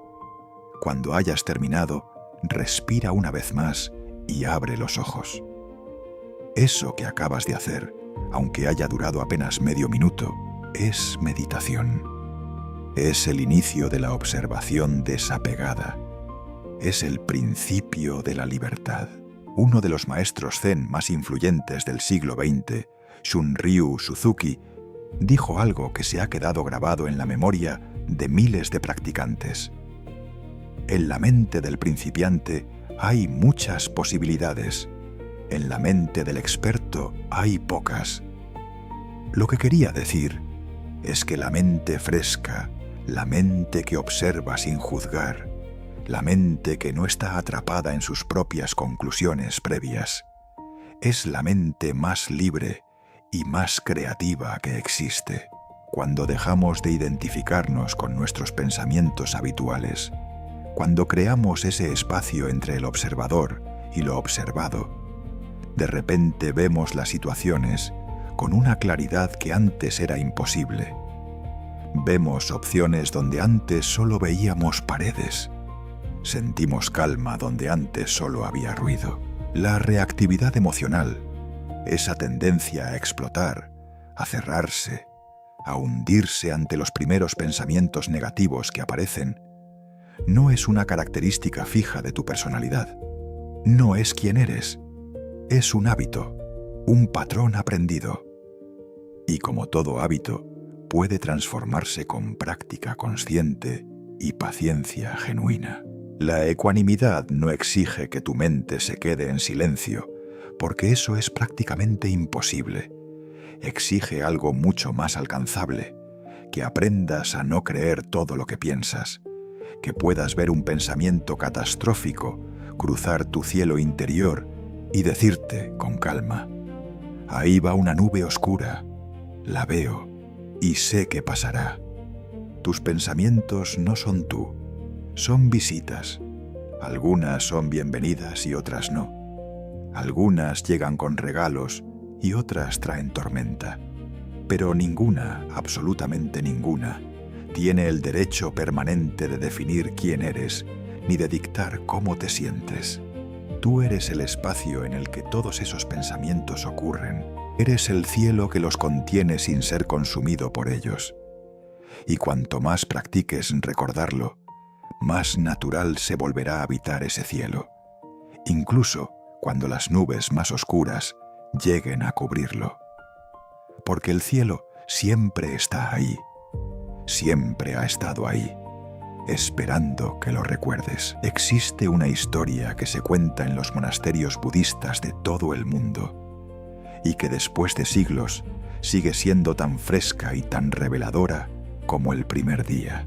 Cuando hayas terminado, respira una vez más y abre los ojos. Eso que acabas de hacer, aunque haya durado apenas medio minuto, es meditación. Es el inicio de la observación desapegada. Es el principio de la libertad. Uno de los maestros zen más influyentes del siglo XX, Shunryu Suzuki, dijo algo que se ha quedado grabado en la memoria de miles de practicantes. En la mente del principiante hay muchas posibilidades. En la mente del experto hay pocas. Lo que quería decir es que la mente fresca, la mente que observa sin juzgar, la mente que no está atrapada en sus propias conclusiones previas, es la mente más libre y más creativa que existe. Cuando dejamos de identificarnos con nuestros pensamientos habituales, cuando creamos ese espacio entre el observador y lo observado, de repente vemos las situaciones con una claridad que antes era imposible. Vemos opciones donde antes solo veíamos paredes. Sentimos calma donde antes solo había ruido. La reactividad emocional, esa tendencia a explotar, a cerrarse, a hundirse ante los primeros pensamientos negativos que aparecen, no es una característica fija de tu personalidad. No es quien eres. Es un hábito, un patrón aprendido. Y como todo hábito, puede transformarse con práctica consciente y paciencia genuina. La ecuanimidad no exige que tu mente se quede en silencio, porque eso es prácticamente imposible. Exige algo mucho más alcanzable, que aprendas a no creer todo lo que piensas, que puedas ver un pensamiento catastrófico cruzar tu cielo interior y decirte con calma: ahí va una nube oscura, la veo y sé que pasará. Tus pensamientos no son tú, son visitas. Algunas son bienvenidas y otras no. Algunas llegan con regalos y otras traen tormenta. Pero ninguna, absolutamente ninguna, tiene el derecho permanente de definir quién eres, ni de dictar cómo te sientes. Tú eres el espacio en el que todos esos pensamientos ocurren. Eres el cielo que los contiene sin ser consumido por ellos. Y cuanto más practiques recordarlo, más natural se volverá a habitar ese cielo, incluso cuando las nubes más oscuras lleguen a cubrirlo. Porque el cielo siempre está ahí, siempre ha estado ahí, esperando que lo recuerdes. Existe una historia que se cuenta en los monasterios budistas de todo el mundo y que después de siglos sigue siendo tan fresca y tan reveladora como el primer día.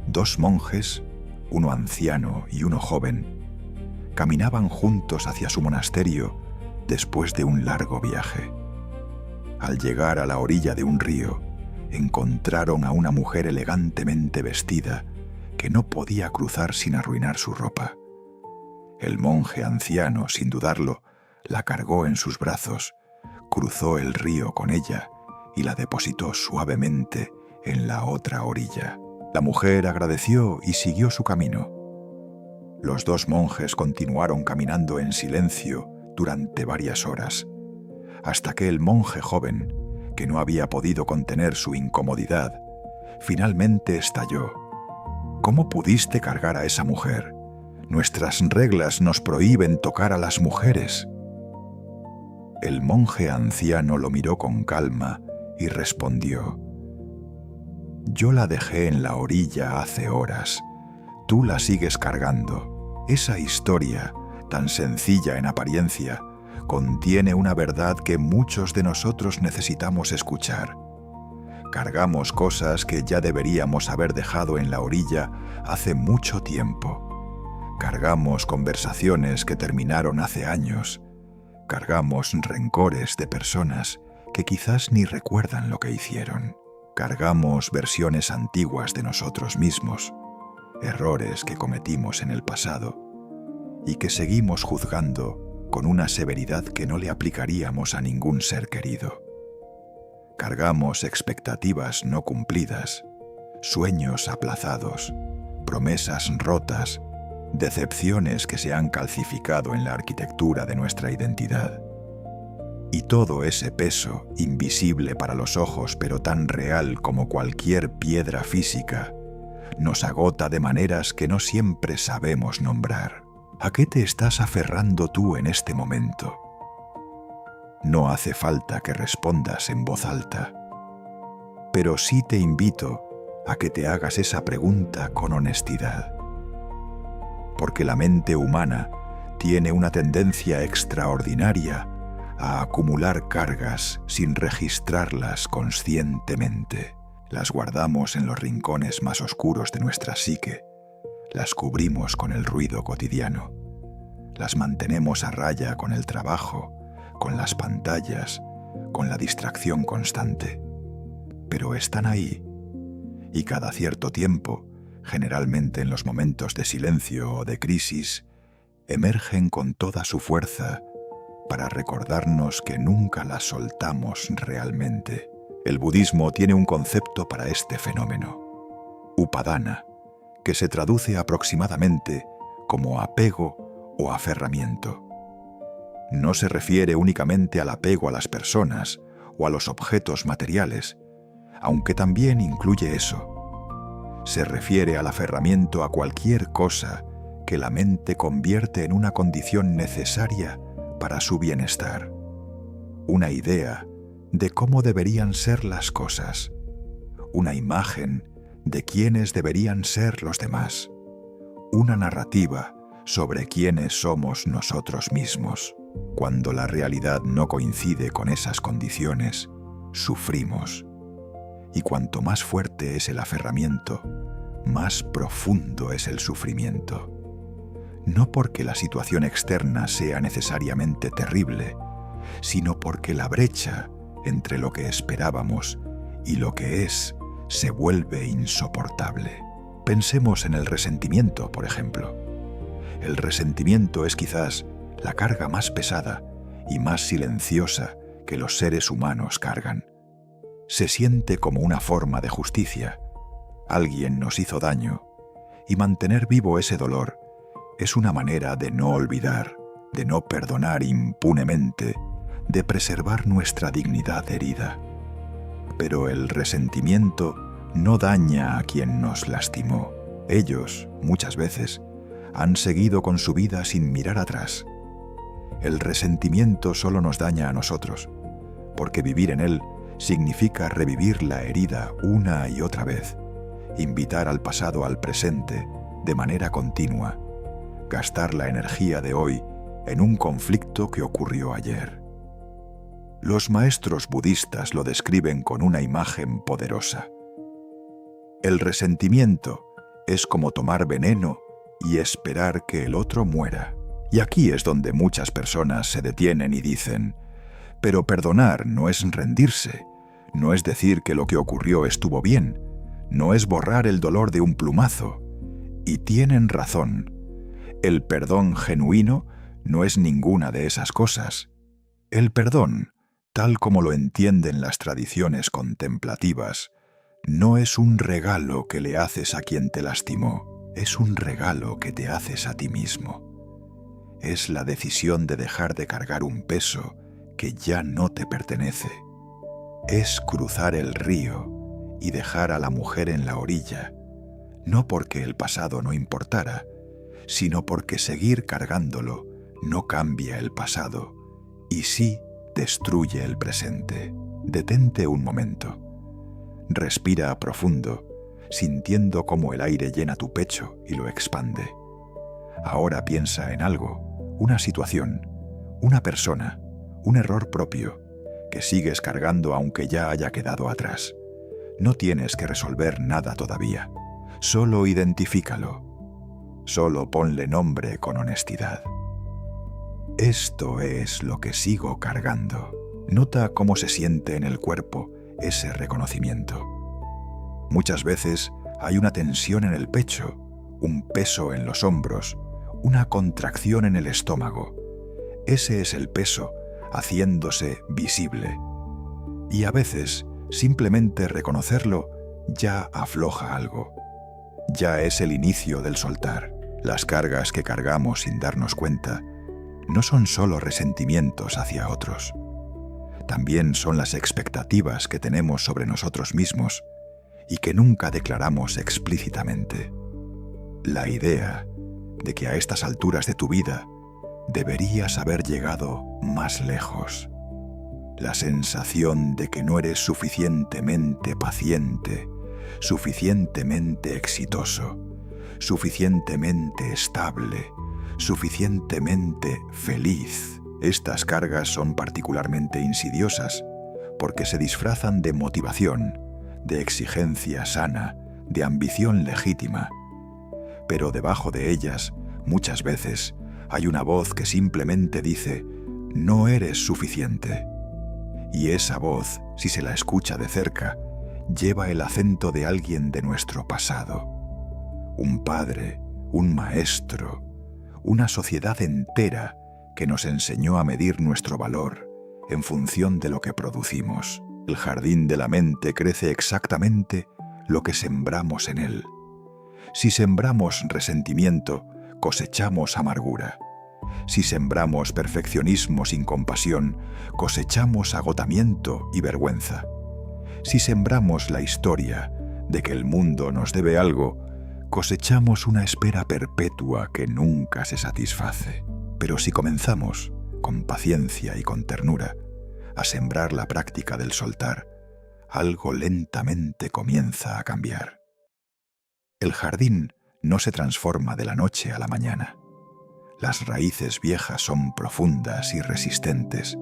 Dos monjes, uno anciano y uno joven, caminaban juntos hacia su monasterio después de un largo viaje. Al llegar a la orilla de un río, encontraron a una mujer elegantemente vestida que no podía cruzar sin arruinar su ropa. El monje anciano, sin dudarlo, la cargó en sus brazos, cruzó el río con ella y la depositó suavemente en la otra orilla. La mujer agradeció y siguió su camino. Los dos monjes continuaron caminando en silencio durante varias horas, hasta que el monje joven, que no había podido contener su incomodidad, finalmente estalló. ¿Cómo pudiste cargar a esa mujer? Nuestras reglas nos prohíben tocar a las mujeres. El monje anciano lo miró con calma y respondió: yo la dejé en la orilla hace horas. Tú la sigues cargando. Esa historia, tan sencilla en apariencia, contiene una verdad que muchos de nosotros necesitamos escuchar. Cargamos cosas que ya deberíamos haber dejado en la orilla hace mucho tiempo. Cargamos conversaciones que terminaron hace años. Cargamos rencores de personas que quizás ni recuerdan lo que hicieron. Cargamos versiones antiguas de nosotros mismos, errores que cometimos en el pasado y que seguimos juzgando con una severidad que no le aplicaríamos a ningún ser querido. Cargamos expectativas no cumplidas, sueños aplazados, promesas rotas, decepciones que se han calcificado en la arquitectura de nuestra identidad. Y todo ese peso, invisible para los ojos pero tan real como cualquier piedra física, nos agota de maneras que no siempre sabemos nombrar. ¿A qué te estás aferrando tú en este momento? No hace falta que respondas en voz alta, pero sí te invito a que te hagas esa pregunta con honestidad. Porque la mente humana tiene una tendencia extraordinaria a acumular cargas sin registrarlas conscientemente. Las guardamos en los rincones más oscuros de nuestra psique, las cubrimos con el ruido cotidiano, las mantenemos a raya con el trabajo, con las pantallas, con la distracción constante. Pero están ahí, y cada cierto tiempo, generalmente en los momentos de silencio o de crisis, emergen con toda su fuerza para recordarnos que nunca las soltamos realmente. El budismo tiene un concepto para este fenómeno, upadana, que se traduce aproximadamente como apego o aferramiento. No se refiere únicamente al apego a las personas o a los objetos materiales, aunque también incluye eso. Se refiere al aferramiento a cualquier cosa que la mente convierte en una condición necesaria para su bienestar. Una idea de cómo deberían ser las cosas. Una imagen de quiénes deberían ser los demás. Una narrativa sobre quiénes somos nosotros mismos. Cuando la realidad no coincide con esas condiciones, sufrimos. Y cuanto más fuerte es el aferramiento, más profundo es el sufrimiento. No porque la situación externa sea necesariamente terrible, sino porque la brecha entre lo que esperábamos y lo que es se vuelve insoportable. Pensemos en el resentimiento, por ejemplo. El resentimiento es quizás la carga más pesada y más silenciosa que los seres humanos cargan. Se siente como una forma de justicia. Alguien nos hizo daño, y mantener vivo ese dolor es una manera de no olvidar, de no perdonar impunemente, de preservar nuestra dignidad herida. Pero el resentimiento no daña a quien nos lastimó. Ellos, muchas veces, han seguido con su vida sin mirar atrás. El resentimiento solo nos daña a nosotros, porque vivir en él significa revivir la herida una y otra vez, invitar al pasado al presente de manera continua, gastar la energía de hoy en un conflicto que ocurrió ayer. Los maestros budistas lo describen con una imagen poderosa. El resentimiento es como tomar veneno y esperar que el otro muera. Y aquí es donde muchas personas se detienen y dicen: pero perdonar no es rendirse, no es decir que lo que ocurrió estuvo bien, no es borrar el dolor de un plumazo. Y tienen razón. El perdón genuino no es ninguna de esas cosas. El perdón, tal como lo entienden las tradiciones contemplativas, no es un regalo que le haces a quien te lastimó, es un regalo que te haces a ti mismo. Es la decisión de dejar de cargar un peso que ya no te pertenece. Es cruzar el río y dejar a la mujer en la orilla, no porque el pasado no importara, sino porque seguir cargándolo no cambia el pasado y sí destruye el presente. Detente un momento. Respira profundo, sintiendo cómo el aire llena tu pecho y lo expande. Ahora piensa en algo, una situación, una persona, un error propio, que sigues cargando aunque ya haya quedado atrás. No tienes que resolver nada todavía. Solo identifícalo. Solo ponle nombre con honestidad. Esto es lo que sigo cargando. Nota cómo se siente en el cuerpo ese reconocimiento. Muchas veces hay una tensión en el pecho, un peso en los hombros, una contracción en el estómago. Ese es el peso haciéndose visible. Y a veces, simplemente reconocerlo ya afloja algo. Ya es el inicio del soltar. Las cargas que cargamos sin darnos cuenta no son solo resentimientos hacia otros. También son las expectativas que tenemos sobre nosotros mismos y que nunca declaramos explícitamente. La idea de que a estas alturas de tu vida deberías haber llegado más lejos. La sensación de que no eres suficientemente paciente, suficientemente exitoso, suficientemente estable, suficientemente feliz. Estas cargas son particularmente insidiosas porque se disfrazan de motivación, de exigencia sana, de ambición legítima. Pero debajo de ellas, muchas veces, hay una voz que simplemente dice: no eres suficiente. Y esa voz, si se la escucha de cerca, lleva el acento de alguien de nuestro pasado. Un padre, un maestro, una sociedad entera que nos enseñó a medir nuestro valor en función de lo que producimos. El jardín de la mente crece exactamente lo que sembramos en él. Si sembramos resentimiento, cosechamos amargura. Si sembramos perfeccionismo sin compasión, cosechamos agotamiento y vergüenza. Si sembramos la historia de que el mundo nos debe algo, cosechamos una espera perpetua que nunca se satisface. Pero si comenzamos, con paciencia y con ternura, a sembrar la práctica del soltar, algo lentamente comienza a cambiar. El jardín no se transforma de la noche a la mañana. Las raíces viejas son profundas y resistentes,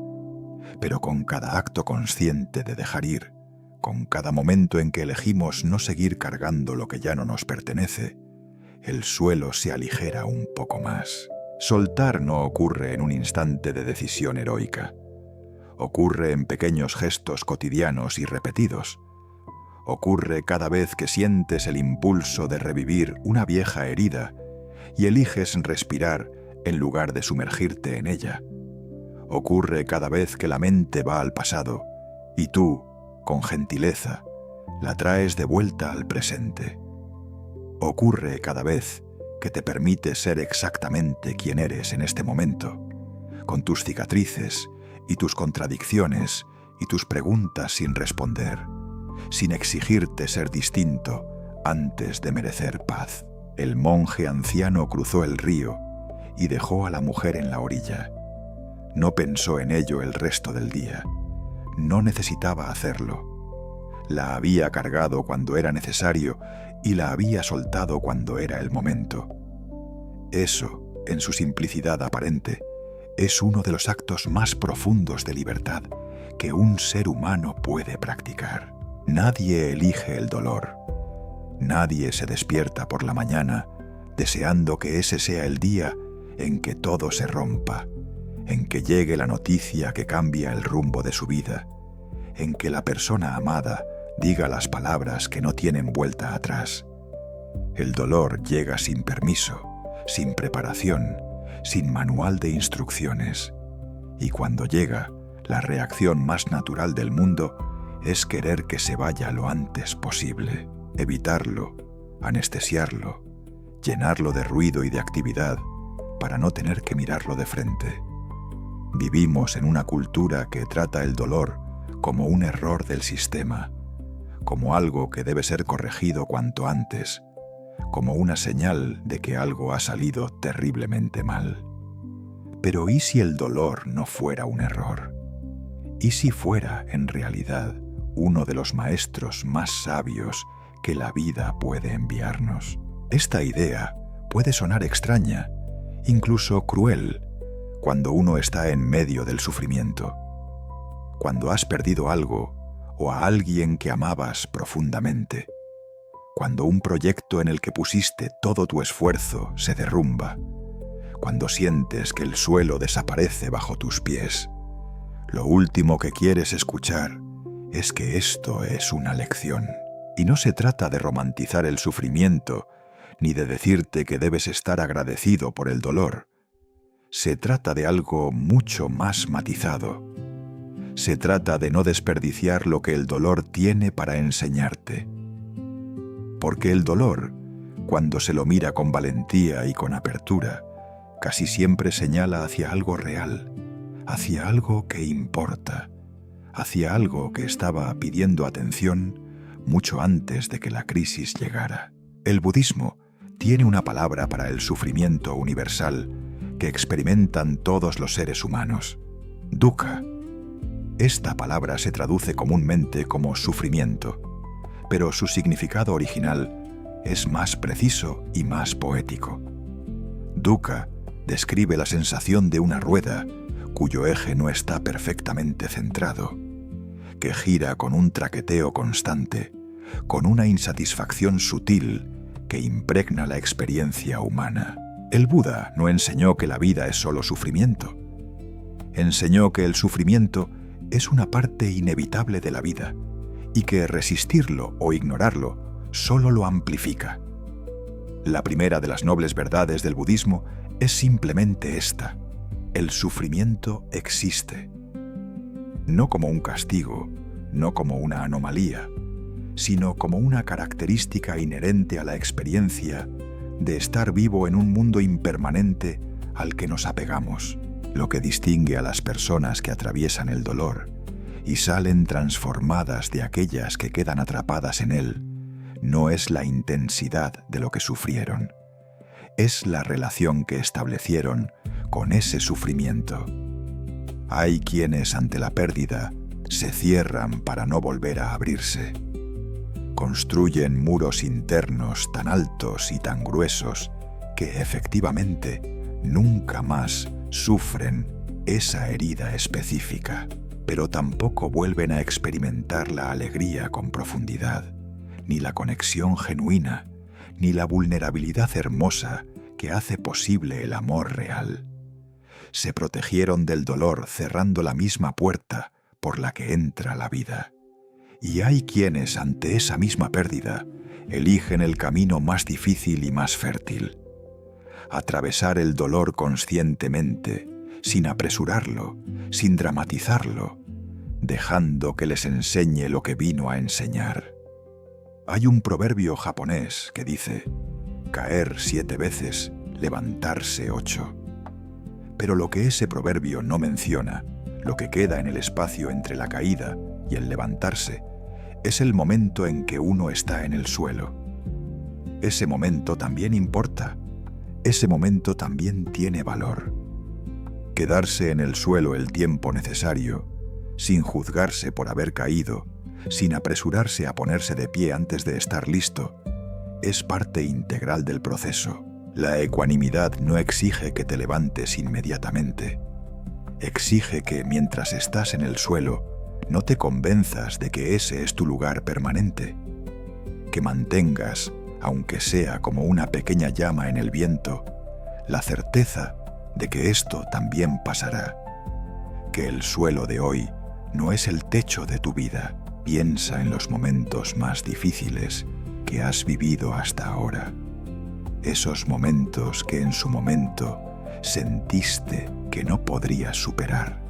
pero con cada acto consciente de dejar ir, con cada momento en que elegimos no seguir cargando lo que ya no nos pertenece, el suelo se aligera un poco más. Soltar no ocurre en un instante de decisión heroica. Ocurre en pequeños gestos cotidianos y repetidos. Ocurre cada vez que sientes el impulso de revivir una vieja herida y eliges respirar en lugar de sumergirte en ella. Ocurre cada vez que la mente va al pasado y tú, con gentileza, la traes de vuelta al presente. Ocurre cada vez que te permites ser exactamente quien eres en este momento, con tus cicatrices y tus contradicciones y tus preguntas sin responder, sin exigirte ser distinto antes de merecer paz. El monje anciano cruzó el río y dejó a la mujer en la orilla. No pensó en ello el resto del día. No necesitaba hacerlo. La había cargado cuando era necesario y la había soltado cuando era el momento. Eso, en su simplicidad aparente, es uno de los actos más profundos de libertad que un ser humano puede practicar. Nadie elige el dolor. Nadie se despierta por la mañana deseando que ese sea el día en que todo se rompa, en que llegue la noticia que cambia el rumbo de su vida, en que la persona amada diga las palabras que no tienen vuelta atrás. El dolor llega sin permiso, sin preparación, sin manual de instrucciones. Y cuando llega, la reacción más natural del mundo es querer que se vaya lo antes posible, evitarlo, anestesiarlo, llenarlo de ruido y de actividad para no tener que mirarlo de frente. Vivimos en una cultura que trata el dolor como un error del sistema, como algo que debe ser corregido cuanto antes, como una señal de que algo ha salido terriblemente mal. Pero ¿y si el dolor no fuera un error? ¿Y si fuera, en realidad, uno de los maestros más sabios que la vida puede enviarnos? Esta idea puede sonar extraña, incluso cruel, cuando uno está en medio del sufrimiento. Cuando has perdido algo o a alguien que amabas profundamente. Cuando un proyecto en el que pusiste todo tu esfuerzo se derrumba. Cuando sientes que el suelo desaparece bajo tus pies. Lo último que quieres escuchar es que esto es una lección. Y no se trata de romantizar el sufrimiento, ni de decirte que debes estar agradecido por el dolor. Se trata de algo mucho más matizado. Se trata de no desperdiciar lo que el dolor tiene para enseñarte. Porque el dolor, cuando se lo mira con valentía y con apertura, casi siempre señala hacia algo real, hacia algo que importa, hacia algo que estaba pidiendo atención mucho antes de que la crisis llegara. El budismo tiene una palabra para el sufrimiento universal que experimentan todos los seres humanos: dukkha. Esta palabra se traduce comúnmente como sufrimiento, pero su significado original es más preciso y más poético. Dukkha describe la sensación de una rueda cuyo eje no está perfectamente centrado, que gira con un traqueteo constante, con una insatisfacción sutil que impregna la experiencia humana. El Buda no enseñó que la vida es solo sufrimiento. Enseñó que el sufrimiento es una parte inevitable de la vida y que resistirlo o ignorarlo solo lo amplifica. La primera de las nobles verdades del budismo es simplemente esta: el sufrimiento existe. No como un castigo, no como una anomalía, sino como una característica inherente a la experiencia de estar vivo en un mundo impermanente al que nos apegamos. Lo que distingue a las personas que atraviesan el dolor y salen transformadas de aquellas que quedan atrapadas en él no es la intensidad de lo que sufrieron, es la relación que establecieron con ese sufrimiento. Hay quienes ante la pérdida se cierran para no volver a abrirse. Construyen muros internos tan altos y tan gruesos que efectivamente nunca más sufren esa herida específica, pero tampoco vuelven a experimentar la alegría con profundidad, ni la conexión genuina, ni la vulnerabilidad hermosa que hace posible el amor real. Se protegieron del dolor cerrando la misma puerta por la que entra la vida. Y hay quienes ante esa misma pérdida eligen el camino más difícil y más fértil: atravesar el dolor conscientemente, sin apresurarlo, sin dramatizarlo, dejando que les enseñe lo que vino a enseñar. Hay un proverbio japonés que dice: caer 7 veces, levantarse 8. Pero lo que ese proverbio no menciona, lo que queda en el espacio entre la caída y el levantarse, es el momento en que uno está en el suelo. Ese momento también importa. Ese momento también tiene valor. Quedarse en el suelo el tiempo necesario, sin juzgarse por haber caído, sin apresurarse a ponerse de pie antes de estar listo, es parte integral del proceso. La ecuanimidad no exige que te levantes inmediatamente. Exige que, mientras estás en el suelo, no te convenzas de que ese es tu lugar permanente, que mantengas, aunque sea como una pequeña llama en el viento, la certeza de que esto también pasará, que el suelo de hoy no es el techo de tu vida. Piensa en los momentos más difíciles que has vivido hasta ahora, esos momentos que en su momento sentiste que no podrías superar,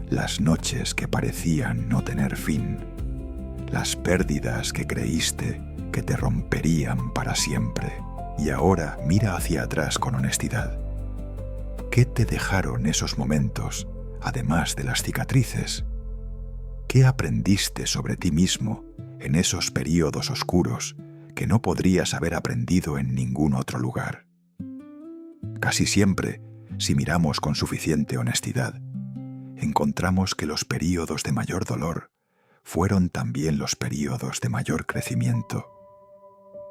las noches que parecían no tener fin, las pérdidas que creíste que te romperían para siempre. Y ahora mira hacia atrás con honestidad. ¿Qué te dejaron esos momentos, además de las cicatrices? ¿Qué aprendiste sobre ti mismo en esos períodos oscuros que no podrías haber aprendido en ningún otro lugar? Casi siempre, si miramos con suficiente honestidad, encontramos que los períodos de mayor dolor fueron también los períodos de mayor crecimiento.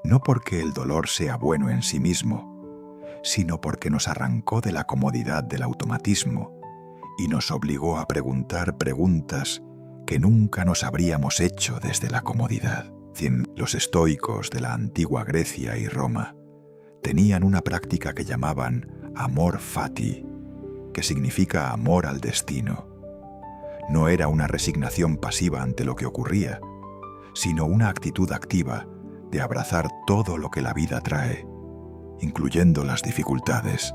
No porque el dolor sea bueno en sí mismo, sino porque nos arrancó de la comodidad del automatismo y nos obligó a preguntar preguntas que nunca nos habríamos hecho desde la comodidad. Los estoicos de la antigua Grecia y Roma tenían una práctica que llamaban amor fati, que significa amor al destino. No era una resignación pasiva ante lo que ocurría, sino una actitud activa de abrazar todo lo que la vida trae, incluyendo las dificultades,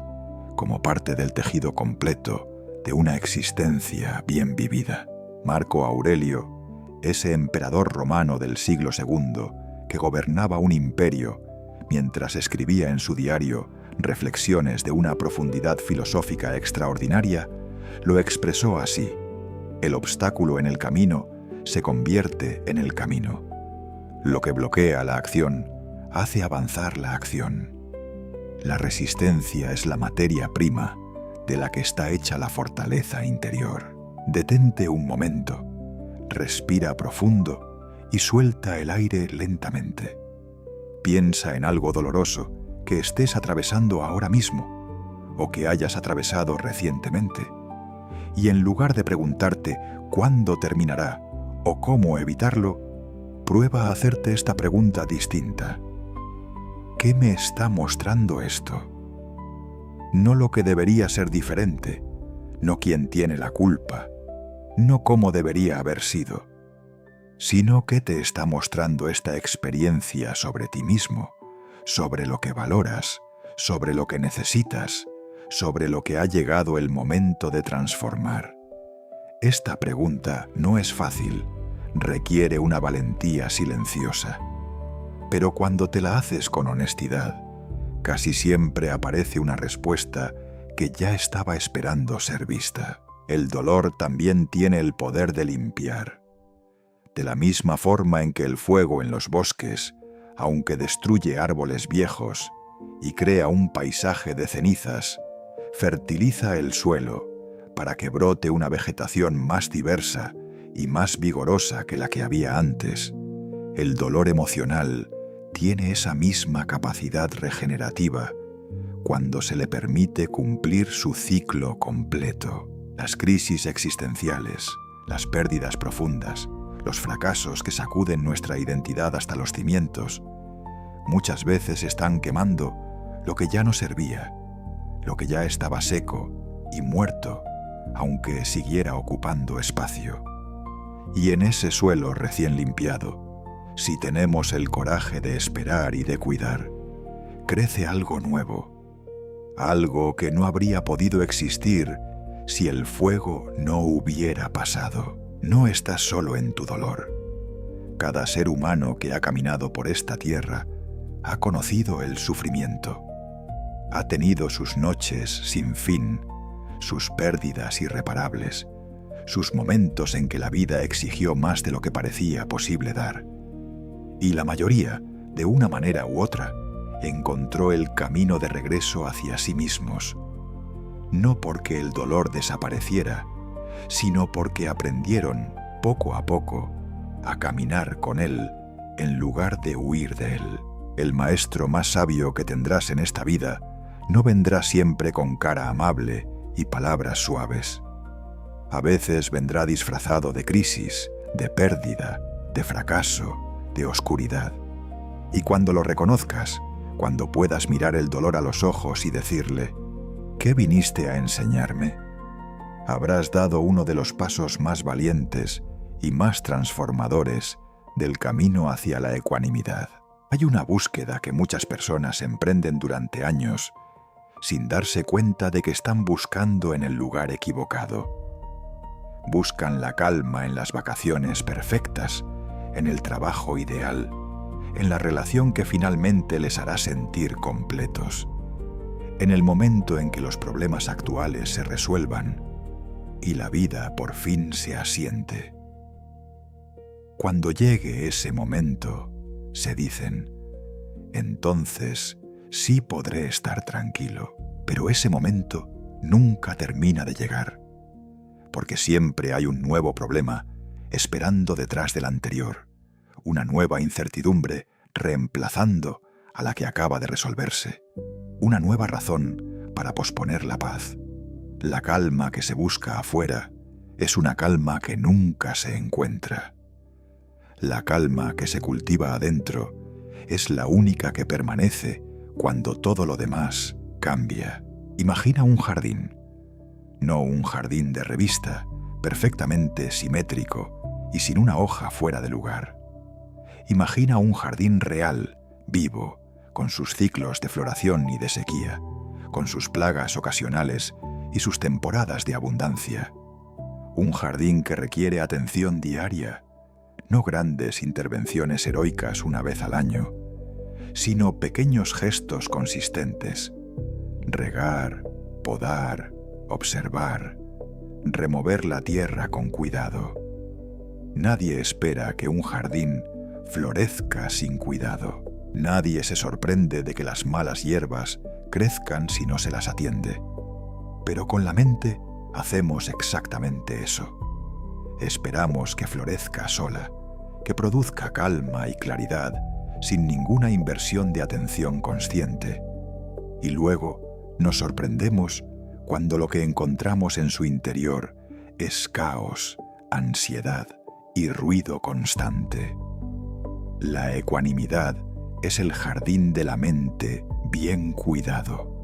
como parte del tejido completo de una existencia bien vivida. Marco Aurelio, ese emperador romano del siglo II que gobernaba un imperio, mientras escribía en su diario reflexiones de una profundidad filosófica extraordinaria, lo expresó así: el obstáculo en el camino se convierte en el camino. Lo que bloquea la acción hace avanzar la acción. La resistencia es la materia prima de la que está hecha la fortaleza interior. Detente un momento, respira profundo y suelta el aire lentamente. Piensa en algo doloroso que estés atravesando ahora mismo o que hayas atravesado recientemente. Y en lugar de preguntarte cuándo terminará o cómo evitarlo, prueba a hacerte esta pregunta distinta. ¿Qué me está mostrando esto? No lo que debería ser diferente, no quién tiene la culpa, no cómo debería haber sido, sino qué te está mostrando esta experiencia sobre ti mismo, sobre lo que valoras, sobre lo que necesitas, sobre lo que ha llegado el momento de transformar. Esta pregunta no es fácil, requiere una valentía silenciosa. Pero cuando te la haces con honestidad, casi siempre aparece una respuesta que ya estaba esperando ser vista. El dolor también tiene el poder de limpiar. De la misma forma en que el fuego en los bosques, aunque destruye árboles viejos y crea un paisaje de cenizas, fertiliza el suelo para que brote una vegetación más diversa y más vigorosa que la que había antes. El dolor emocional tiene esa misma capacidad regenerativa cuando se le permite cumplir su ciclo completo. Las crisis existenciales, las pérdidas profundas, los fracasos que sacuden nuestra identidad hasta los cimientos, muchas veces están quemando lo que ya no servía, lo que ya estaba seco y muerto, aunque siguiera ocupando espacio. Y en ese suelo recién limpiado, si tenemos el coraje de esperar y de cuidar, crece algo nuevo, algo que no habría podido existir si el fuego no hubiera pasado. No estás solo en tu dolor. Cada ser humano que ha caminado por esta tierra ha conocido el sufrimiento, ha tenido sus noches sin fin, sus pérdidas irreparables, sus momentos en que la vida exigió más de lo que parecía posible dar. Y la mayoría, de una manera u otra, encontró el camino de regreso hacia sí mismos, no porque el dolor desapareciera, sino porque aprendieron, poco a poco, a caminar con él en lugar de huir de él. El maestro más sabio que tendrás en esta vida no vendrá siempre con cara amable y palabras suaves. A veces vendrá disfrazado de crisis, de pérdida, de fracaso, de oscuridad. Y cuando lo reconozcas, cuando puedas mirar el dolor a los ojos y decirle, ¿qué viniste a enseñarme?, habrás dado uno de los pasos más valientes y más transformadores del camino hacia la ecuanimidad. Hay una búsqueda que muchas personas emprenden durante años sin darse cuenta de que están buscando en el lugar equivocado. Buscan la calma en las vacaciones perfectas, en el trabajo ideal, en la relación que finalmente les hará sentir completos. En el momento en que los problemas actuales se resuelvan y la vida por fin se asiente. Cuando llegue ese momento, se dicen, entonces sí podré estar tranquilo. Pero ese momento nunca termina de llegar, porque siempre hay un nuevo problema esperando detrás del anterior, una nueva incertidumbre reemplazando a la que acaba de resolverse, una nueva razón para posponer la paz. La calma que se busca afuera es una calma que nunca se encuentra. La calma que se cultiva adentro es la única que permanece cuando todo lo demás cambia. Imagina un jardín, no un jardín de revista, perfectamente simétrico y sin una hoja fuera de lugar. Imagina un jardín real, vivo, con sus ciclos de floración y de sequía, con sus plagas ocasionales y sus temporadas de abundancia. Un jardín que requiere atención diaria, no grandes intervenciones heroicas una vez al año, sino pequeños gestos consistentes. Regar, podar, observar, remover la tierra con cuidado. Nadie espera que un jardín florezca sin cuidado. Nadie se sorprende de que las malas hierbas crezcan si no se las atiende. Pero con la mente hacemos exactamente eso. Esperamos que florezca sola, que produzca calma y claridad sin ninguna inversión de atención consciente. Y luego nos sorprendemos cuando lo que encontramos en su interior es caos, ansiedad y ruido constante. La ecuanimidad es el jardín de la mente bien cuidado.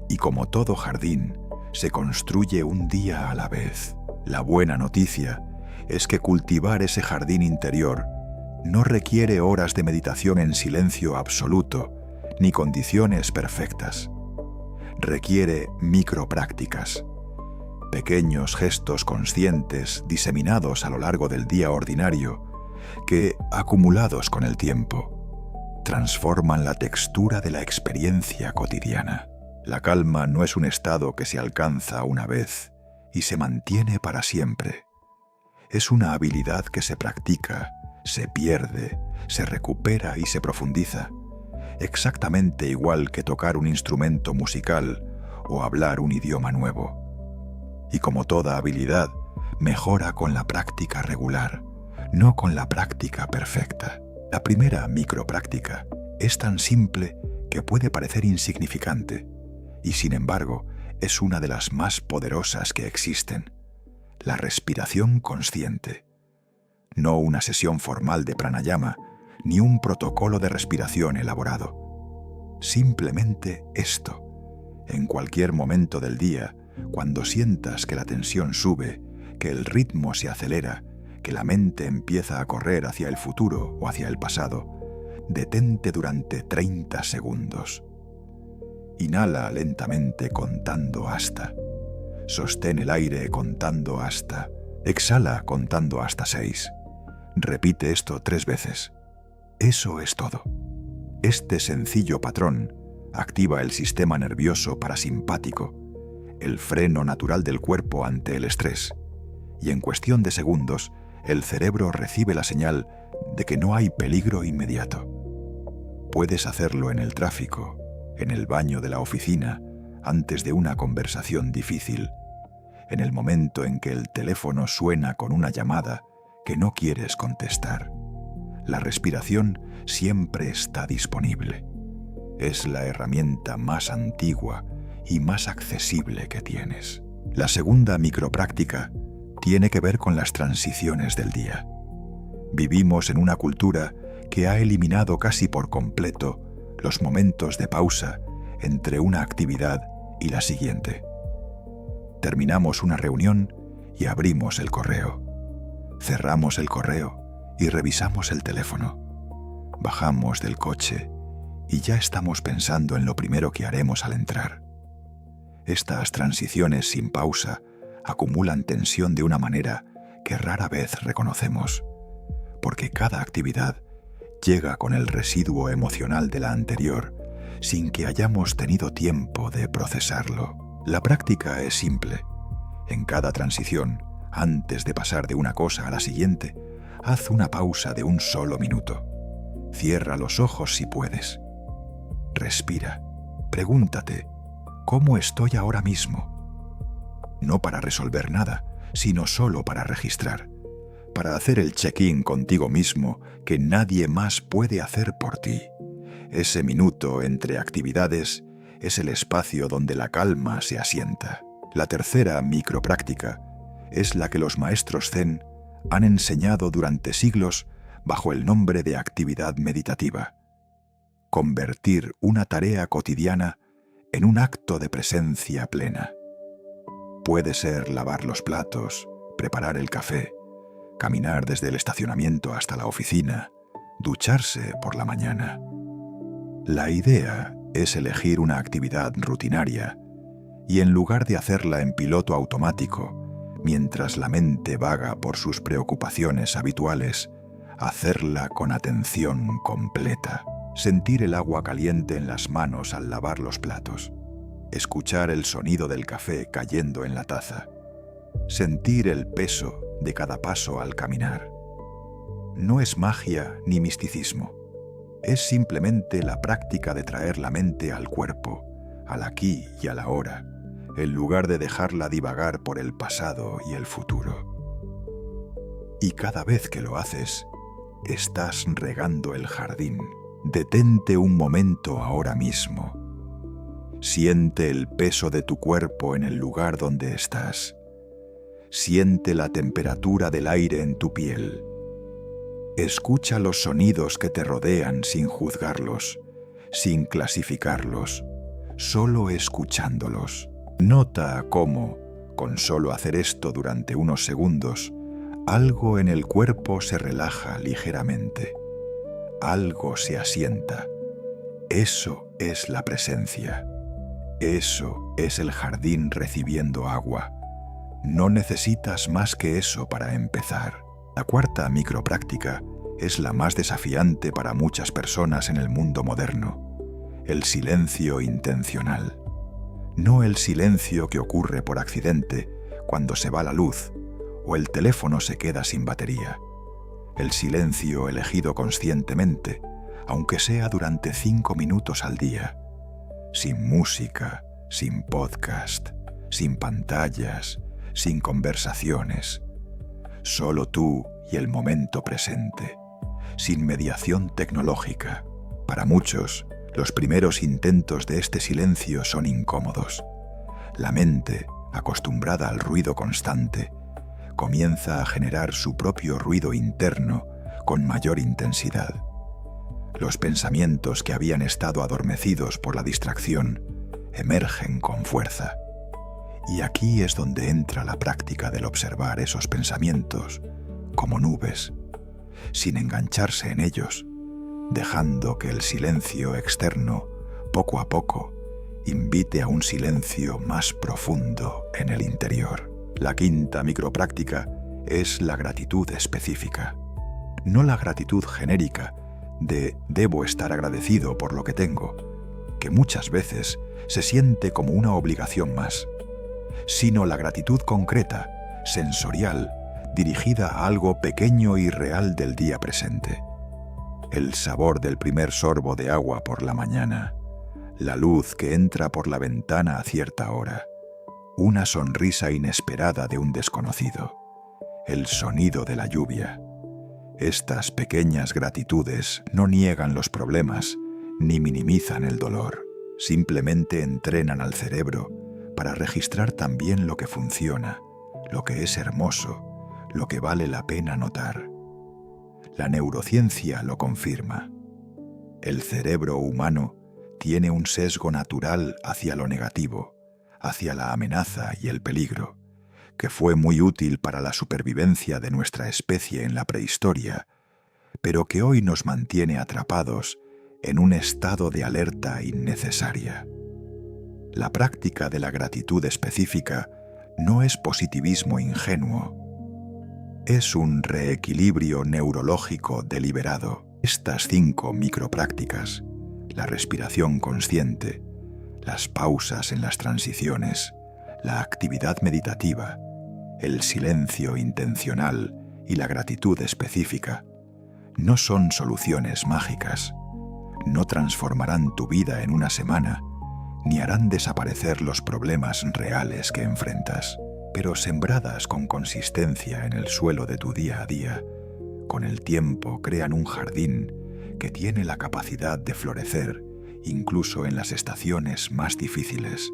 Y como todo jardín, se construye un día a la vez. La buena noticia es que cultivar ese jardín interior no requiere horas de meditación en silencio absoluto ni condiciones perfectas. Requiere microprácticas, pequeños gestos conscientes diseminados a lo largo del día ordinario que, acumulados con el tiempo, transforman la textura de la experiencia cotidiana. La calma no es un estado que se alcanza una vez y se mantiene para siempre. Es una habilidad que se practica, se pierde, se recupera y se profundiza, exactamente igual que tocar un instrumento musical o hablar un idioma nuevo. Y como toda habilidad, mejora con la práctica regular, no con la práctica perfecta. La primera micropráctica es tan simple que puede parecer insignificante, y sin embargo es una de las más poderosas que existen: la respiración consciente. No una sesión formal de pranayama, ni un protocolo de respiración elaborado. Simplemente esto. En cualquier momento del día, cuando sientas que la tensión sube, que el ritmo se acelera, que la mente empieza a correr hacia el futuro o hacia el pasado, detente durante 30 segundos. Inhala lentamente contando hasta. Sostén el aire contando hasta. Exhala contando hasta 6. Repite esto 3 veces. Eso es todo. Este sencillo patrón activa el sistema nervioso parasimpático, el freno natural del cuerpo ante el estrés, y en cuestión de segundos, el cerebro recibe la señal de que no hay peligro inmediato. Puedes hacerlo en el tráfico, en el baño de la oficina, antes de una conversación difícil, en el momento en que el teléfono suena con una llamada que no quieres contestar. La respiración siempre está disponible. Es la herramienta más antigua y más accesible que tienes. La segunda micropráctica tiene que ver con las transiciones del día. Vivimos en una cultura que ha eliminado casi por completo los momentos de pausa entre una actividad y la siguiente. Terminamos una reunión y abrimos el correo. Cerramos el correo y revisamos el teléfono. Bajamos del coche y ya estamos pensando en lo primero que haremos al entrar. Estas transiciones sin pausa acumulan tensión de una manera que rara vez reconocemos, porque cada actividad llega con el residuo emocional de la anterior sin que hayamos tenido tiempo de procesarlo. La práctica es simple. En cada transición, antes de pasar de una cosa a la siguiente, haz una pausa de un solo minuto. Cierra los ojos si puedes. Respira. Pregúntate, ¿cómo estoy ahora mismo? No para resolver nada, sino solo para registrar, para hacer el check-in contigo mismo que nadie más puede hacer por ti. Ese minuto entre actividades es el espacio donde la calma se asienta. La tercera micropráctica es la que los maestros Zen han enseñado durante siglos bajo el nombre de actividad meditativa. Convertir una tarea cotidiana en un acto de presencia plena. Puede ser lavar los platos, preparar el café, caminar desde el estacionamiento hasta la oficina, ducharse por la mañana. La idea es elegir una actividad rutinaria y en lugar de hacerla en piloto automático, mientras la mente vaga por sus preocupaciones habituales, hacerla con atención completa. Sentir el agua caliente en las manos al lavar los platos. Escuchar el sonido del café cayendo en la taza. Sentir el peso de cada paso al caminar. No es magia ni misticismo. Es simplemente la práctica de traer la mente al cuerpo, al aquí y a la ahora, en lugar de dejarla divagar por el pasado y el futuro. Y cada vez que lo haces, estás regando el jardín. Detente un momento ahora mismo. Siente el peso de tu cuerpo en el lugar donde estás. Siente la temperatura del aire en tu piel. Escucha los sonidos que te rodean sin juzgarlos, sin clasificarlos, solo escuchándolos. Nota cómo, con solo hacer esto durante unos segundos, algo en el cuerpo se relaja ligeramente. Algo se asienta. Eso es la presencia. Eso es el jardín recibiendo agua. No necesitas más que eso para empezar. La cuarta micropráctica es la más desafiante para muchas personas en el mundo moderno. El silencio intencional. No el silencio que ocurre por accidente cuando se va la luz o el teléfono se queda sin batería. El silencio elegido conscientemente, aunque sea durante 5 minutos al día. Sin música, sin podcast, sin pantallas, sin conversaciones. Solo tú y el momento presente, sin mediación tecnológica. Para muchos, los primeros intentos de este silencio son incómodos. La mente, acostumbrada al ruido constante, comienza a generar su propio ruido interno con mayor intensidad. Los pensamientos que habían estado adormecidos por la distracción emergen con fuerza. Y aquí es donde entra la práctica del observar esos pensamientos como nubes, sin engancharse en ellos, dejando que el silencio externo, poco a poco, invite a un silencio más profundo en el interior. La quinta micropráctica es la gratitud específica. No la gratitud genérica de debo estar agradecido por lo que tengo, que muchas veces se siente como una obligación más, sino la gratitud concreta, sensorial, dirigida a algo pequeño y real del día presente. El sabor del primer sorbo de agua por la mañana, la luz que entra por la ventana a cierta hora, una sonrisa inesperada de un desconocido, el sonido de la lluvia. Estas pequeñas gratitudes no niegan los problemas ni minimizan el dolor, simplemente entrenan al cerebro para registrar también lo que funciona, lo que es hermoso, lo que vale la pena notar. La neurociencia lo confirma. El cerebro humano tiene un sesgo natural hacia lo negativo, hacia la amenaza y el peligro, que fue muy útil para la supervivencia de nuestra especie en la prehistoria, pero que hoy nos mantiene atrapados en un estado de alerta innecesaria. La práctica de la gratitud específica no es positivismo ingenuo. Es un reequilibrio neurológico deliberado. Estas 5 microprácticas, la respiración consciente, las pausas en las transiciones, la actividad meditativa, el silencio intencional y la gratitud específica, no son soluciones mágicas. No transformarán tu vida en una semana, ni harán desaparecer los problemas reales que enfrentas, pero sembradas con consistencia en el suelo de tu día a día, con el tiempo crean un jardín que tiene la capacidad de florecer incluso en las estaciones más difíciles.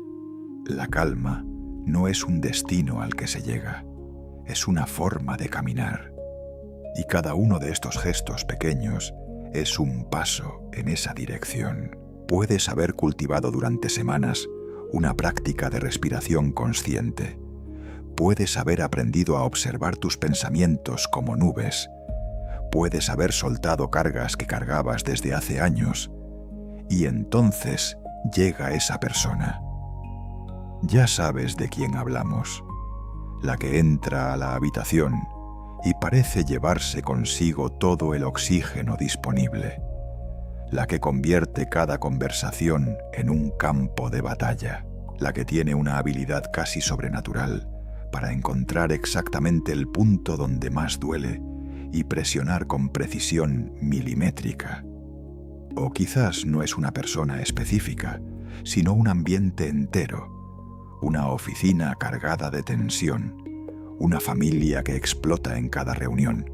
La calma no es un destino al que se llega, es una forma de caminar. Y cada uno de estos gestos pequeños es un paso en esa dirección. Puedes haber cultivado durante semanas una práctica de respiración consciente. Puedes haber aprendido a observar tus pensamientos como nubes. Puedes haber soltado cargas que cargabas desde hace años. Y entonces llega esa persona. Ya sabes de quién hablamos. La que entra a la habitación y parece llevarse consigo todo el oxígeno disponible. La que convierte cada conversación en un campo de batalla. La que tiene una habilidad casi sobrenatural para encontrar exactamente el punto donde más duele y presionar con precisión milimétrica. O quizás no es una persona específica, sino un ambiente entero, una oficina cargada de tensión, una familia que explota en cada reunión,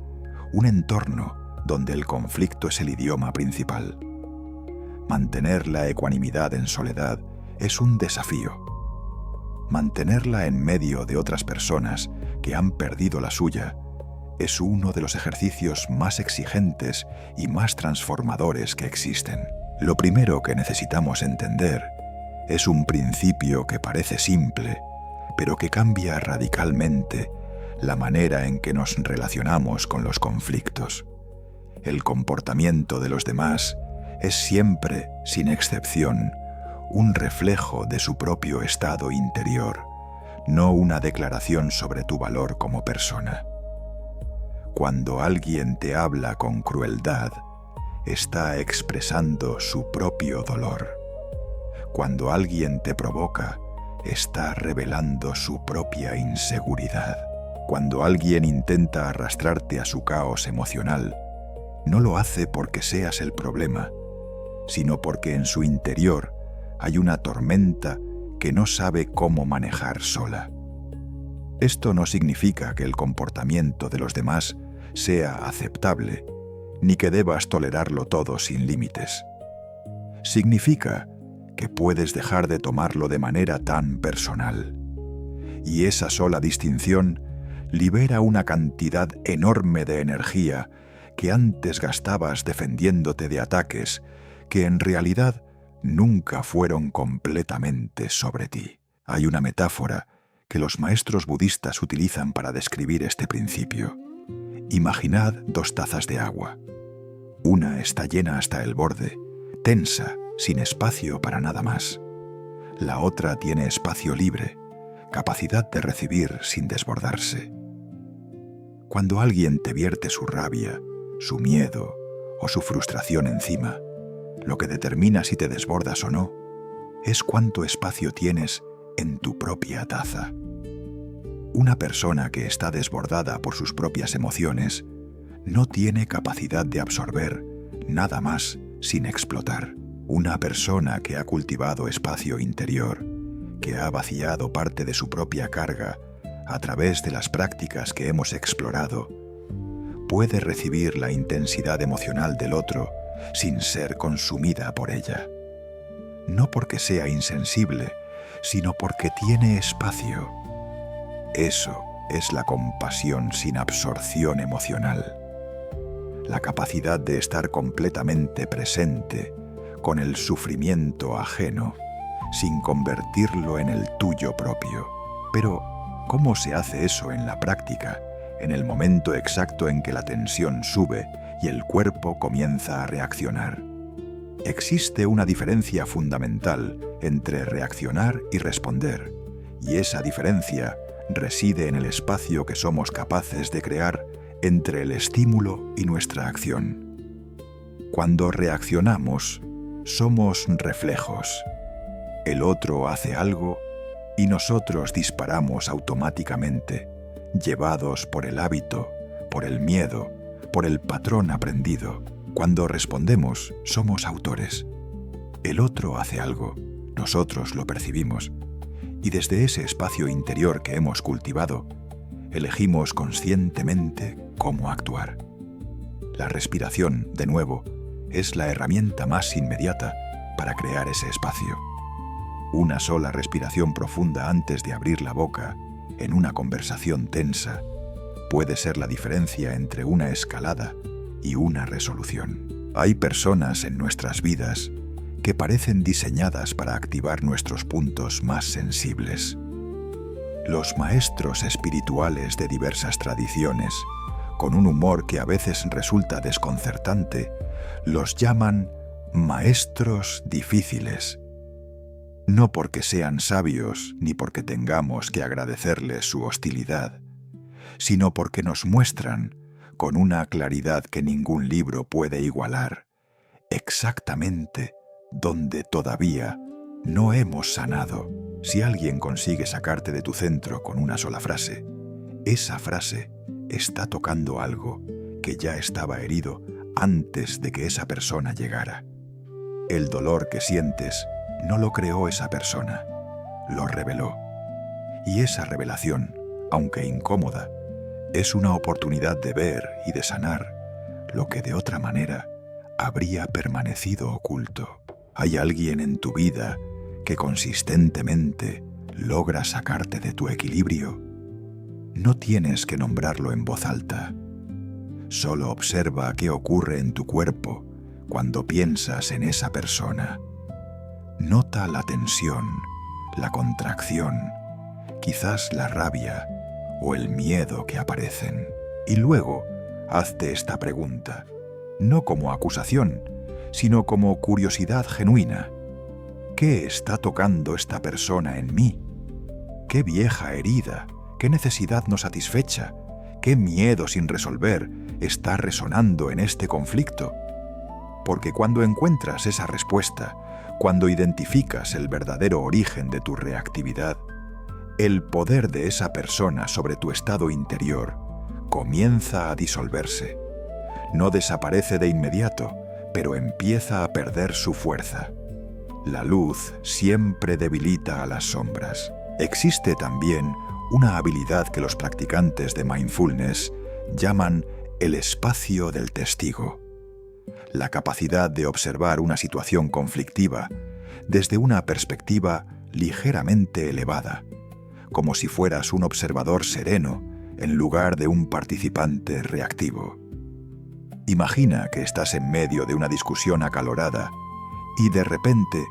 un entorno donde el conflicto es el idioma principal. Mantener la ecuanimidad en soledad es un desafío. Mantenerla en medio de otras personas que han perdido la suya es uno de los ejercicios más exigentes y más transformadores que existen. Lo primero que necesitamos entender es un principio que parece simple, pero que cambia radicalmente la manera en que nos relacionamos con los conflictos. El comportamiento de los demás es siempre, sin excepción, un reflejo de su propio estado interior, no una declaración sobre tu valor como persona. Cuando alguien te habla con crueldad, está expresando su propio dolor. Cuando alguien te provoca, está revelando su propia inseguridad. Cuando alguien intenta arrastrarte a su caos emocional, no lo hace porque seas el problema, sino porque en su interior hay una tormenta que no sabe cómo manejar sola. Esto no significa que el comportamiento de los demás sea aceptable, ni que debas tolerarlo todo sin límites. Significa que puedes dejar de tomarlo de manera tan personal. Y esa sola distinción libera una cantidad enorme de energía que antes gastabas defendiéndote de ataques que en realidad nunca fueron completamente sobre ti. Hay una metáfora que los maestros budistas utilizan para describir este principio. Imaginad 2 tazas de agua. Una está llena hasta el borde, tensa, sin espacio para nada más. La otra tiene espacio libre, capacidad de recibir sin desbordarse. Cuando alguien te vierte su rabia, su miedo o su frustración encima, lo que determina si te desbordas o no es cuánto espacio tienes en tu propia taza. Una persona que está desbordada por sus propias emociones no tiene capacidad de absorber nada más sin explotar. Una persona que ha cultivado espacio interior, que ha vaciado parte de su propia carga a través de las prácticas que hemos explorado, puede recibir la intensidad emocional del otro sin ser consumida por ella. No porque sea insensible, sino porque tiene espacio. Eso es la compasión sin absorción emocional. La capacidad de estar completamente presente con el sufrimiento ajeno, sin convertirlo en el tuyo propio. Pero, ¿cómo se hace eso en la práctica, en el momento exacto en que la tensión sube y el cuerpo comienza a reaccionar? Existe una diferencia fundamental entre reaccionar y responder, y esa diferencia reside en el espacio que somos capaces de crear entre el estímulo y nuestra acción. Cuando reaccionamos, somos reflejos. El otro hace algo y nosotros disparamos automáticamente, llevados por el hábito, por el miedo, por el patrón aprendido. Cuando respondemos, somos autores. El otro hace algo, nosotros lo percibimos, y desde ese espacio interior que hemos cultivado, elegimos conscientemente cómo actuar. La respiración, de nuevo, es la herramienta más inmediata para crear ese espacio. Una sola respiración profunda antes de abrir la boca, en una conversación tensa, puede ser la diferencia entre una escalada y una resolución. Hay personas en nuestras vidas que parecen diseñadas para activar nuestros puntos más sensibles. Los maestros espirituales de diversas tradiciones, con un humor que a veces resulta desconcertante, los llaman maestros difíciles. No porque sean sabios ni porque tengamos que agradecerles su hostilidad, sino porque nos muestran, con una claridad que ningún libro puede igualar, exactamente donde todavía no hemos sanado. Si alguien consigue sacarte de tu centro con una sola frase, esa frase está tocando algo que ya estaba herido antes de que esa persona llegara. El dolor que sientes no lo creó esa persona, lo reveló. Y esa revelación, aunque incómoda, es una oportunidad de ver y de sanar lo que de otra manera habría permanecido oculto. Hay alguien en tu vida que consistentemente logra sacarte de tu equilibrio. No tienes que nombrarlo en voz alta. Solo observa qué ocurre en tu cuerpo cuando piensas en esa persona. Nota la tensión, la contracción, quizás la rabia o el miedo que aparecen. Y luego, hazte esta pregunta, no como acusación, sino como curiosidad genuina. ¿Qué está tocando esta persona en mí? ¿Qué vieja herida, qué necesidad no satisfecha, qué miedo sin resolver está resonando en este conflicto? Porque cuando encuentras esa respuesta, cuando identificas el verdadero origen de tu reactividad, el poder de esa persona sobre tu estado interior comienza a disolverse. No desaparece de inmediato, pero empieza a perder su fuerza. La luz siempre debilita a las sombras. Existe también una habilidad que los practicantes de mindfulness llaman el espacio del testigo. La capacidad de observar una situación conflictiva desde una perspectiva ligeramente elevada, como si fueras un observador sereno en lugar de un participante reactivo. Imagina que estás en medio de una discusión acalorada y de repente,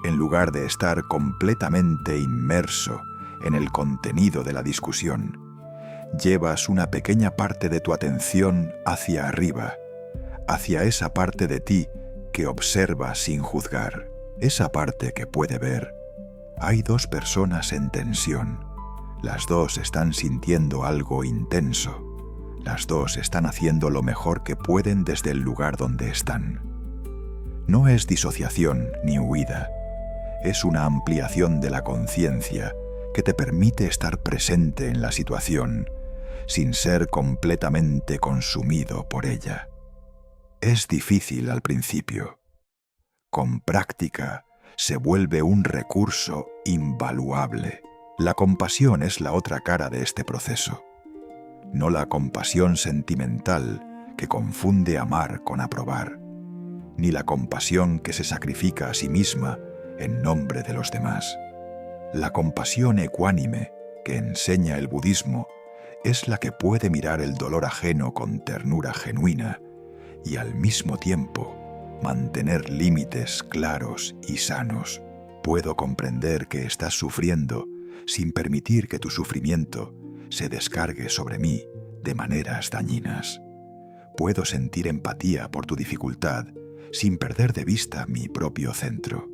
en lugar de estar completamente inmerso en el contenido de la discusión, llevas una pequeña parte de tu atención hacia arriba, hacia esa parte de ti que observa sin juzgar, esa parte que puede ver. Hay dos personas en tensión. Las dos están sintiendo algo intenso. Las dos están haciendo lo mejor que pueden desde el lugar donde están. No es disociación ni huida. Es una ampliación de la conciencia que te permite estar presente en la situación sin ser completamente consumido por ella. Es difícil al principio. Con práctica se vuelve un recurso invaluable. La compasión es la otra cara de este proceso. No la compasión sentimental que confunde amar con aprobar, ni la compasión que se sacrifica a sí misma en nombre de los demás. La compasión ecuánime que enseña el budismo es la que puede mirar el dolor ajeno con ternura genuina y al mismo tiempo mantener límites claros y sanos. Puedo comprender que estás sufriendo sin permitir que tu sufrimiento se descargue sobre mí de maneras dañinas. Puedo sentir empatía por tu dificultad sin perder de vista mi propio centro.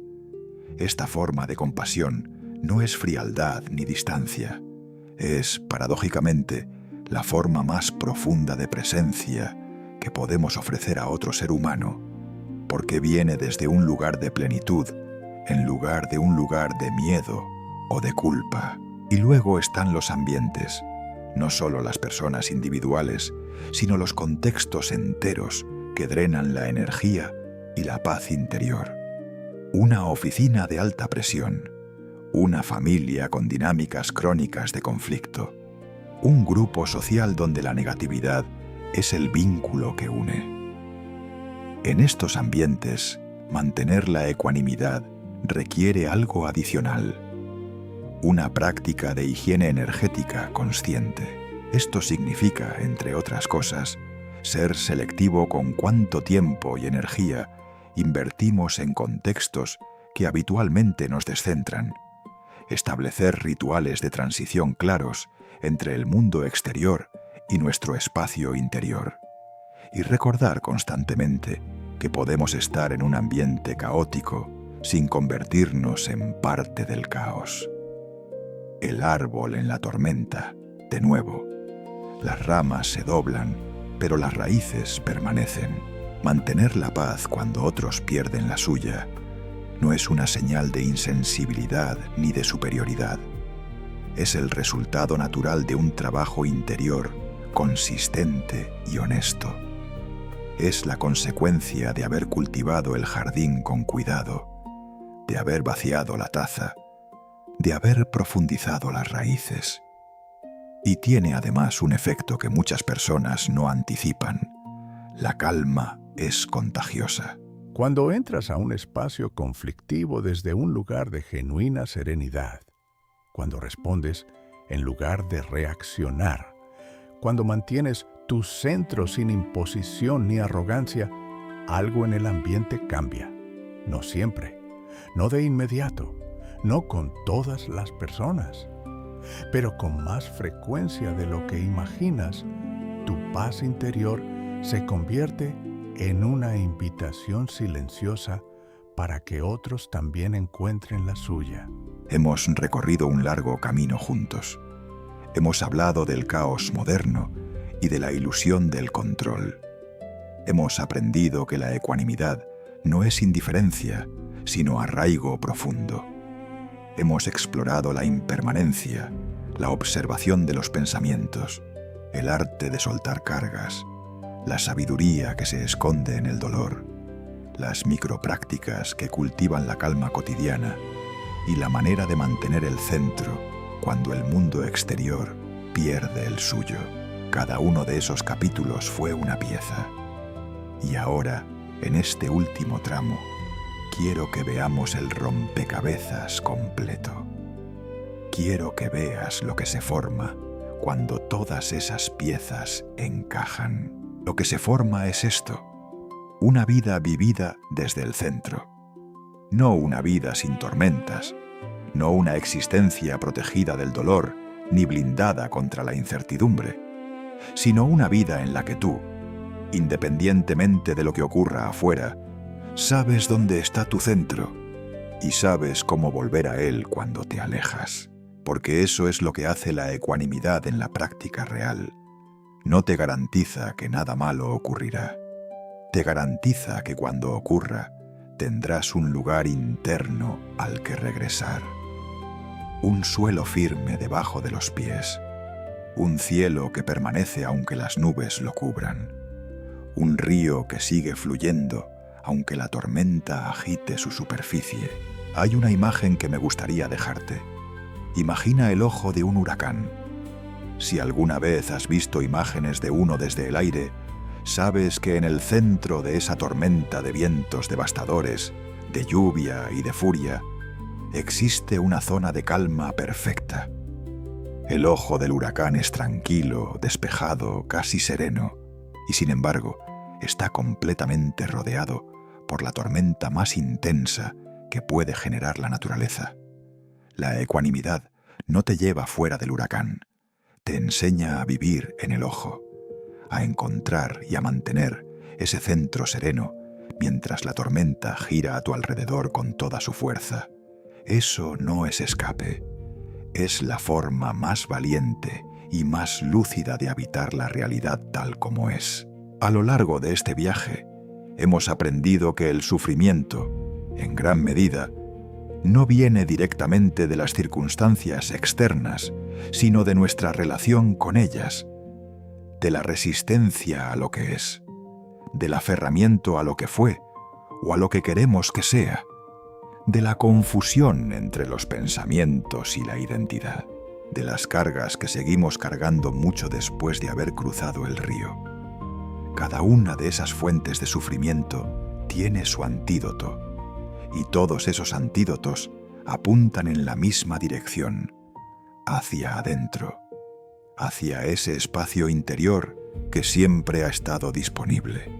Esta forma de compasión no es frialdad ni distancia. Es, paradójicamente, la forma más profunda de presencia que podemos ofrecer a otro ser humano, porque viene desde un lugar de plenitud en lugar de un lugar de miedo o de culpa. Y luego están los ambientes, no solo las personas individuales, sino los contextos enteros que drenan la energía y la paz interior. Una oficina de alta presión, una familia con dinámicas crónicas de conflicto, un grupo social donde la negatividad es el vínculo que une. En estos ambientes, mantener la ecuanimidad requiere algo adicional: una práctica de higiene energética consciente. Esto significa, entre otras cosas, ser selectivo con cuánto tiempo y energía invertimos en contextos que habitualmente nos descentran, establecer rituales de transición claros entre el mundo exterior y nuestro espacio interior, y recordar constantemente que podemos estar en un ambiente caótico sin convertirnos en parte del caos. El árbol en la tormenta, de nuevo. Las ramas se doblan, pero las raíces permanecen. Mantener la paz cuando otros pierden la suya no es una señal de insensibilidad ni de superioridad. Es el resultado natural de un trabajo interior consistente y honesto. Es la consecuencia de haber cultivado el jardín con cuidado, de haber vaciado la taza, de haber profundizado las raíces. Y tiene además un efecto que muchas personas no anticipan. La calma es contagiosa. Cuando entras a un espacio conflictivo desde un lugar de genuina serenidad, cuando respondes en lugar de reaccionar, cuando mantienes tu centro sin imposición ni arrogancia, algo en el ambiente cambia. No siempre, no de inmediato, no con todas las personas, pero con más frecuencia de lo que imaginas, tu paz interior se convierte en una invitación silenciosa para que otros también encuentren la suya. Hemos recorrido un largo camino juntos. Hemos hablado del caos moderno y de la ilusión del control. Hemos aprendido que la ecuanimidad no es indiferencia, sino arraigo profundo. Hemos explorado la impermanencia, la observación de los pensamientos, el arte de soltar cargas, la sabiduría que se esconde en el dolor, las microprácticas que cultivan la calma cotidiana y la manera de mantener el centro cuando el mundo exterior pierde el suyo. Cada uno de esos capítulos fue una pieza. Y ahora, en este último tramo, quiero que veamos el rompecabezas completo. Quiero que veas lo que se forma cuando todas esas piezas encajan. Lo que se forma es esto: una vida vivida desde el centro. No una vida sin tormentas, no una existencia protegida del dolor ni blindada contra la incertidumbre, sino una vida en la que tú, independientemente de lo que ocurra afuera, sabes dónde está tu centro y sabes cómo volver a él cuando te alejas, porque eso es lo que hace la ecuanimidad en la práctica real. No te garantiza que nada malo ocurrirá. Te garantiza que cuando ocurra, tendrás un lugar interno al que regresar. Un suelo firme debajo de los pies. Un cielo que permanece aunque las nubes lo cubran. Un río que sigue fluyendo aunque la tormenta agite su superficie. Hay una imagen que me gustaría dejarte. Imagina el ojo de un huracán. Si alguna vez has visto imágenes de uno desde el aire, sabes que en el centro de esa tormenta de vientos devastadores, de lluvia y de furia, existe una zona de calma perfecta. El ojo del huracán es tranquilo, despejado, casi sereno, y sin embargo, está completamente rodeado por la tormenta más intensa que puede generar la naturaleza. La ecuanimidad no te lleva fuera del huracán, te enseña a vivir en el ojo, a encontrar y a mantener ese centro sereno mientras la tormenta gira a tu alrededor con toda su fuerza. Eso no es escape, es la forma más valiente y más lúcida de habitar la realidad tal como es. A lo largo de este viaje, hemos aprendido que el sufrimiento, en gran medida, no viene directamente de las circunstancias externas, sino de nuestra relación con ellas, de la resistencia a lo que es, del aferramiento a lo que fue o a lo que queremos que sea, de la confusión entre los pensamientos y la identidad, de las cargas que seguimos cargando mucho después de haber cruzado el río. Cada una de esas fuentes de sufrimiento tiene su antídoto, y todos esos antídotos apuntan en la misma dirección, hacia adentro, hacia ese espacio interior que siempre ha estado disponible,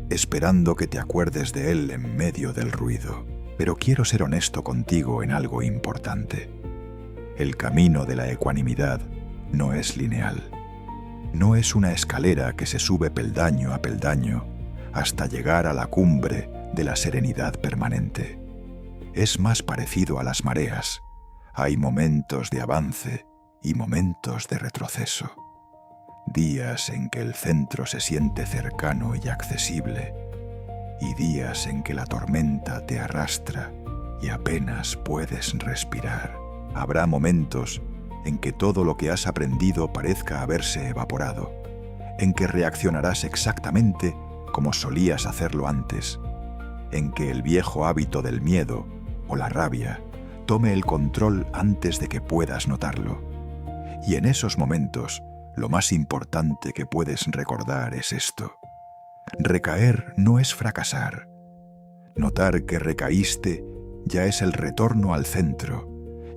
esperando que te acuerdes de él en medio del ruido. Pero quiero ser honesto contigo en algo importante. El camino de la ecuanimidad no es lineal. No es una escalera que se sube peldaño a peldaño hasta llegar a la cumbre de la serenidad permanente. Es más parecido a las mareas. Hay momentos de avance y momentos de retroceso. Días en que el centro se siente cercano y accesible, y días en que la tormenta te arrastra y apenas puedes respirar. Habrá momentos en que todo lo que has aprendido parezca haberse evaporado, en que reaccionarás exactamente como solías hacerlo antes, en que el viejo hábito del miedo o la rabia tome el control antes de que puedas notarlo. Y en esos momentos, lo más importante que puedes recordar es esto: recaer no es fracasar. Notar que recaíste ya es el retorno al centro,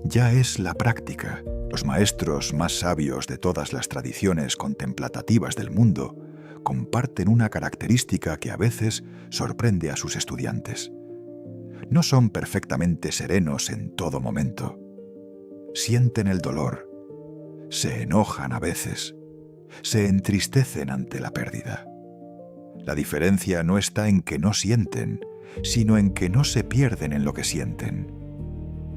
ya es la práctica. Los maestros más sabios de todas las tradiciones contemplativas del mundo comparten una característica que a veces sorprende a sus estudiantes. No son perfectamente serenos en todo momento. Sienten el dolor, se enojan a veces, se entristecen ante la pérdida. La diferencia no está en que no sienten, sino en que no se pierden en lo que sienten.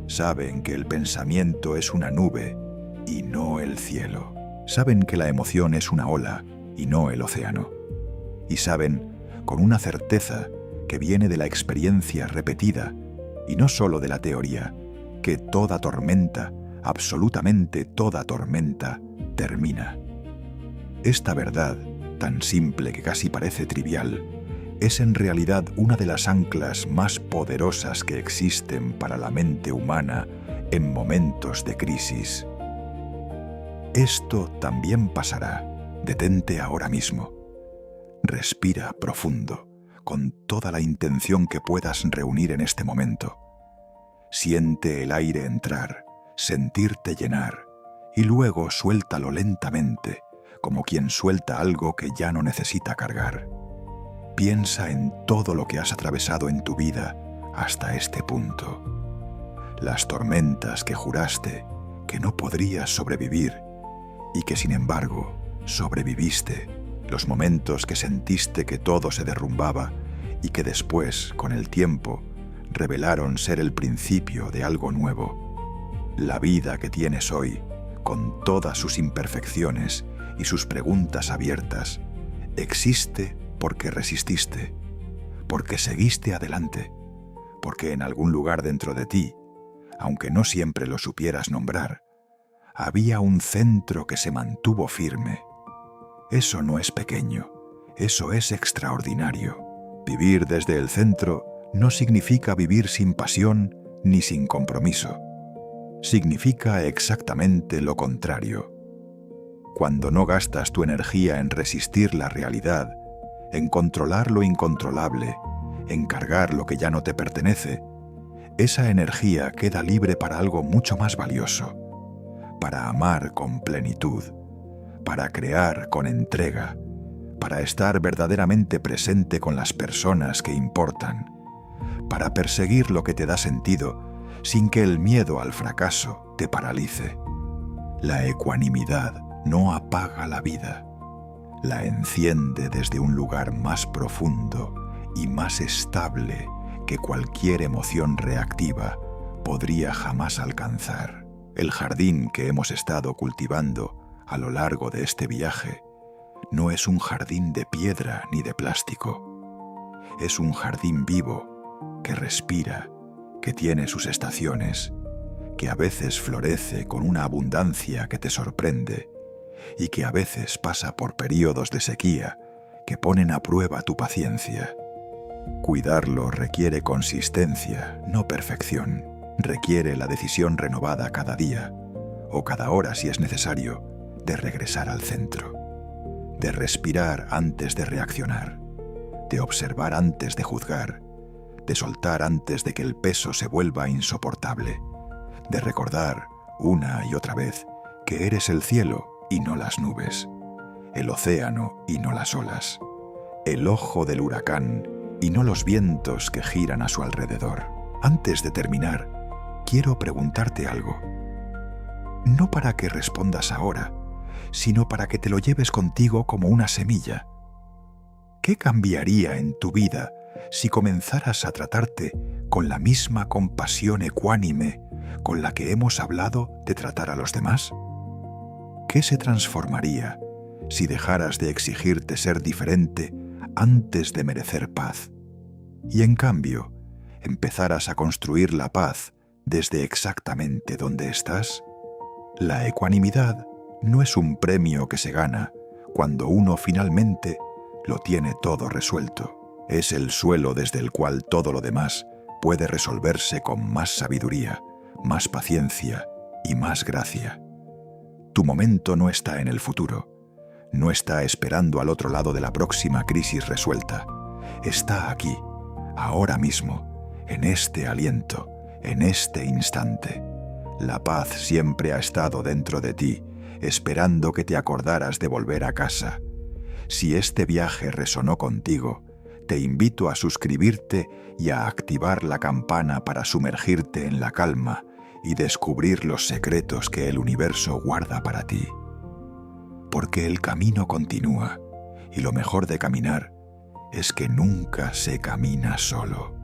Saben que el pensamiento es una nube y no el cielo. Saben que la emoción es una ola y no el océano. Y saben, con una certeza que viene de la experiencia repetida y no solo de la teoría, que toda tormenta, absolutamente toda tormenta, termina. Esta verdad, tan simple que casi parece trivial, es en realidad una de las anclas más poderosas que existen para la mente humana en momentos de crisis. Esto también pasará. Detente ahora mismo. Respira profundo, con toda la intención que puedas reunir en este momento. Siente el aire entrar, sentirte llenar, y luego suéltalo lentamente, como quien suelta algo que ya no necesita cargar. Piensa en todo lo que has atravesado en tu vida hasta este punto. Las tormentas que juraste que no podrías sobrevivir y que sin embargo sobreviviste. Los momentos que sentiste que todo se derrumbaba y que después, con el tiempo, revelaron ser el principio de algo nuevo. La vida que tienes hoy, con todas sus imperfecciones y sus preguntas abiertas, existe porque resististe, porque seguiste adelante, porque en algún lugar dentro de ti, aunque no siempre lo supieras nombrar, había un centro que se mantuvo firme. Eso no es pequeño, eso es extraordinario. Vivir desde el centro no significa vivir sin pasión ni sin compromiso. Significa exactamente lo contrario. Cuando no gastas tu energía en resistir la realidad, en controlar lo incontrolable, en cargar lo que ya no te pertenece, esa energía queda libre para algo mucho más valioso, para amar con plenitud, para crear con entrega, para estar verdaderamente presente con las personas que importan, para perseguir lo que te da sentido sin que el miedo al fracaso te paralice. La ecuanimidad no apaga la vida, la enciende desde un lugar más profundo y más estable que cualquier emoción reactiva podría jamás alcanzar. El jardín que hemos estado cultivando a lo largo de este viaje no es un jardín de piedra ni de plástico. Es un jardín vivo que respira, que tiene sus estaciones, que a veces florece con una abundancia que te sorprende y que a veces pasa por períodos de sequía que ponen a prueba tu paciencia. Cuidarlo requiere consistencia, no perfección. Requiere la decisión renovada cada día, o cada hora si es necesario, de regresar al centro, de respirar antes de reaccionar, de observar antes de juzgar, de soltar antes de que el peso se vuelva insoportable, de recordar una y otra vez que eres el cielo y no las nubes, el océano y no las olas, el ojo del huracán y no los vientos que giran a su alrededor. Antes de terminar, quiero preguntarte algo. No para que respondas ahora, sino para que te lo lleves contigo como una semilla. ¿Qué cambiaría en tu vida si comenzaras a tratarte con la misma compasión ecuánime con la que hemos hablado de tratar a los demás? ¿Qué se transformaría si dejaras de exigirte ser diferente antes de merecer paz? Y en cambio, empezaras a construir la paz desde exactamente donde estás. La ecuanimidad no es un premio que se gana cuando uno finalmente lo tiene todo resuelto. Es el suelo desde el cual todo lo demás puede resolverse con más sabiduría, más paciencia y más gracia. Tu momento no está en el futuro, no está esperando al otro lado de la próxima crisis resuelta. Está aquí, ahora mismo, en este aliento, en este instante. La paz siempre ha estado dentro de ti, esperando que te acordaras de volver a casa. Si este viaje resonó contigo, te invito a suscribirte y a activar la campana para sumergirte en la calma y descubrir los secretos que el universo guarda para ti. Porque el camino continúa, y lo mejor de caminar es que nunca se camina solo.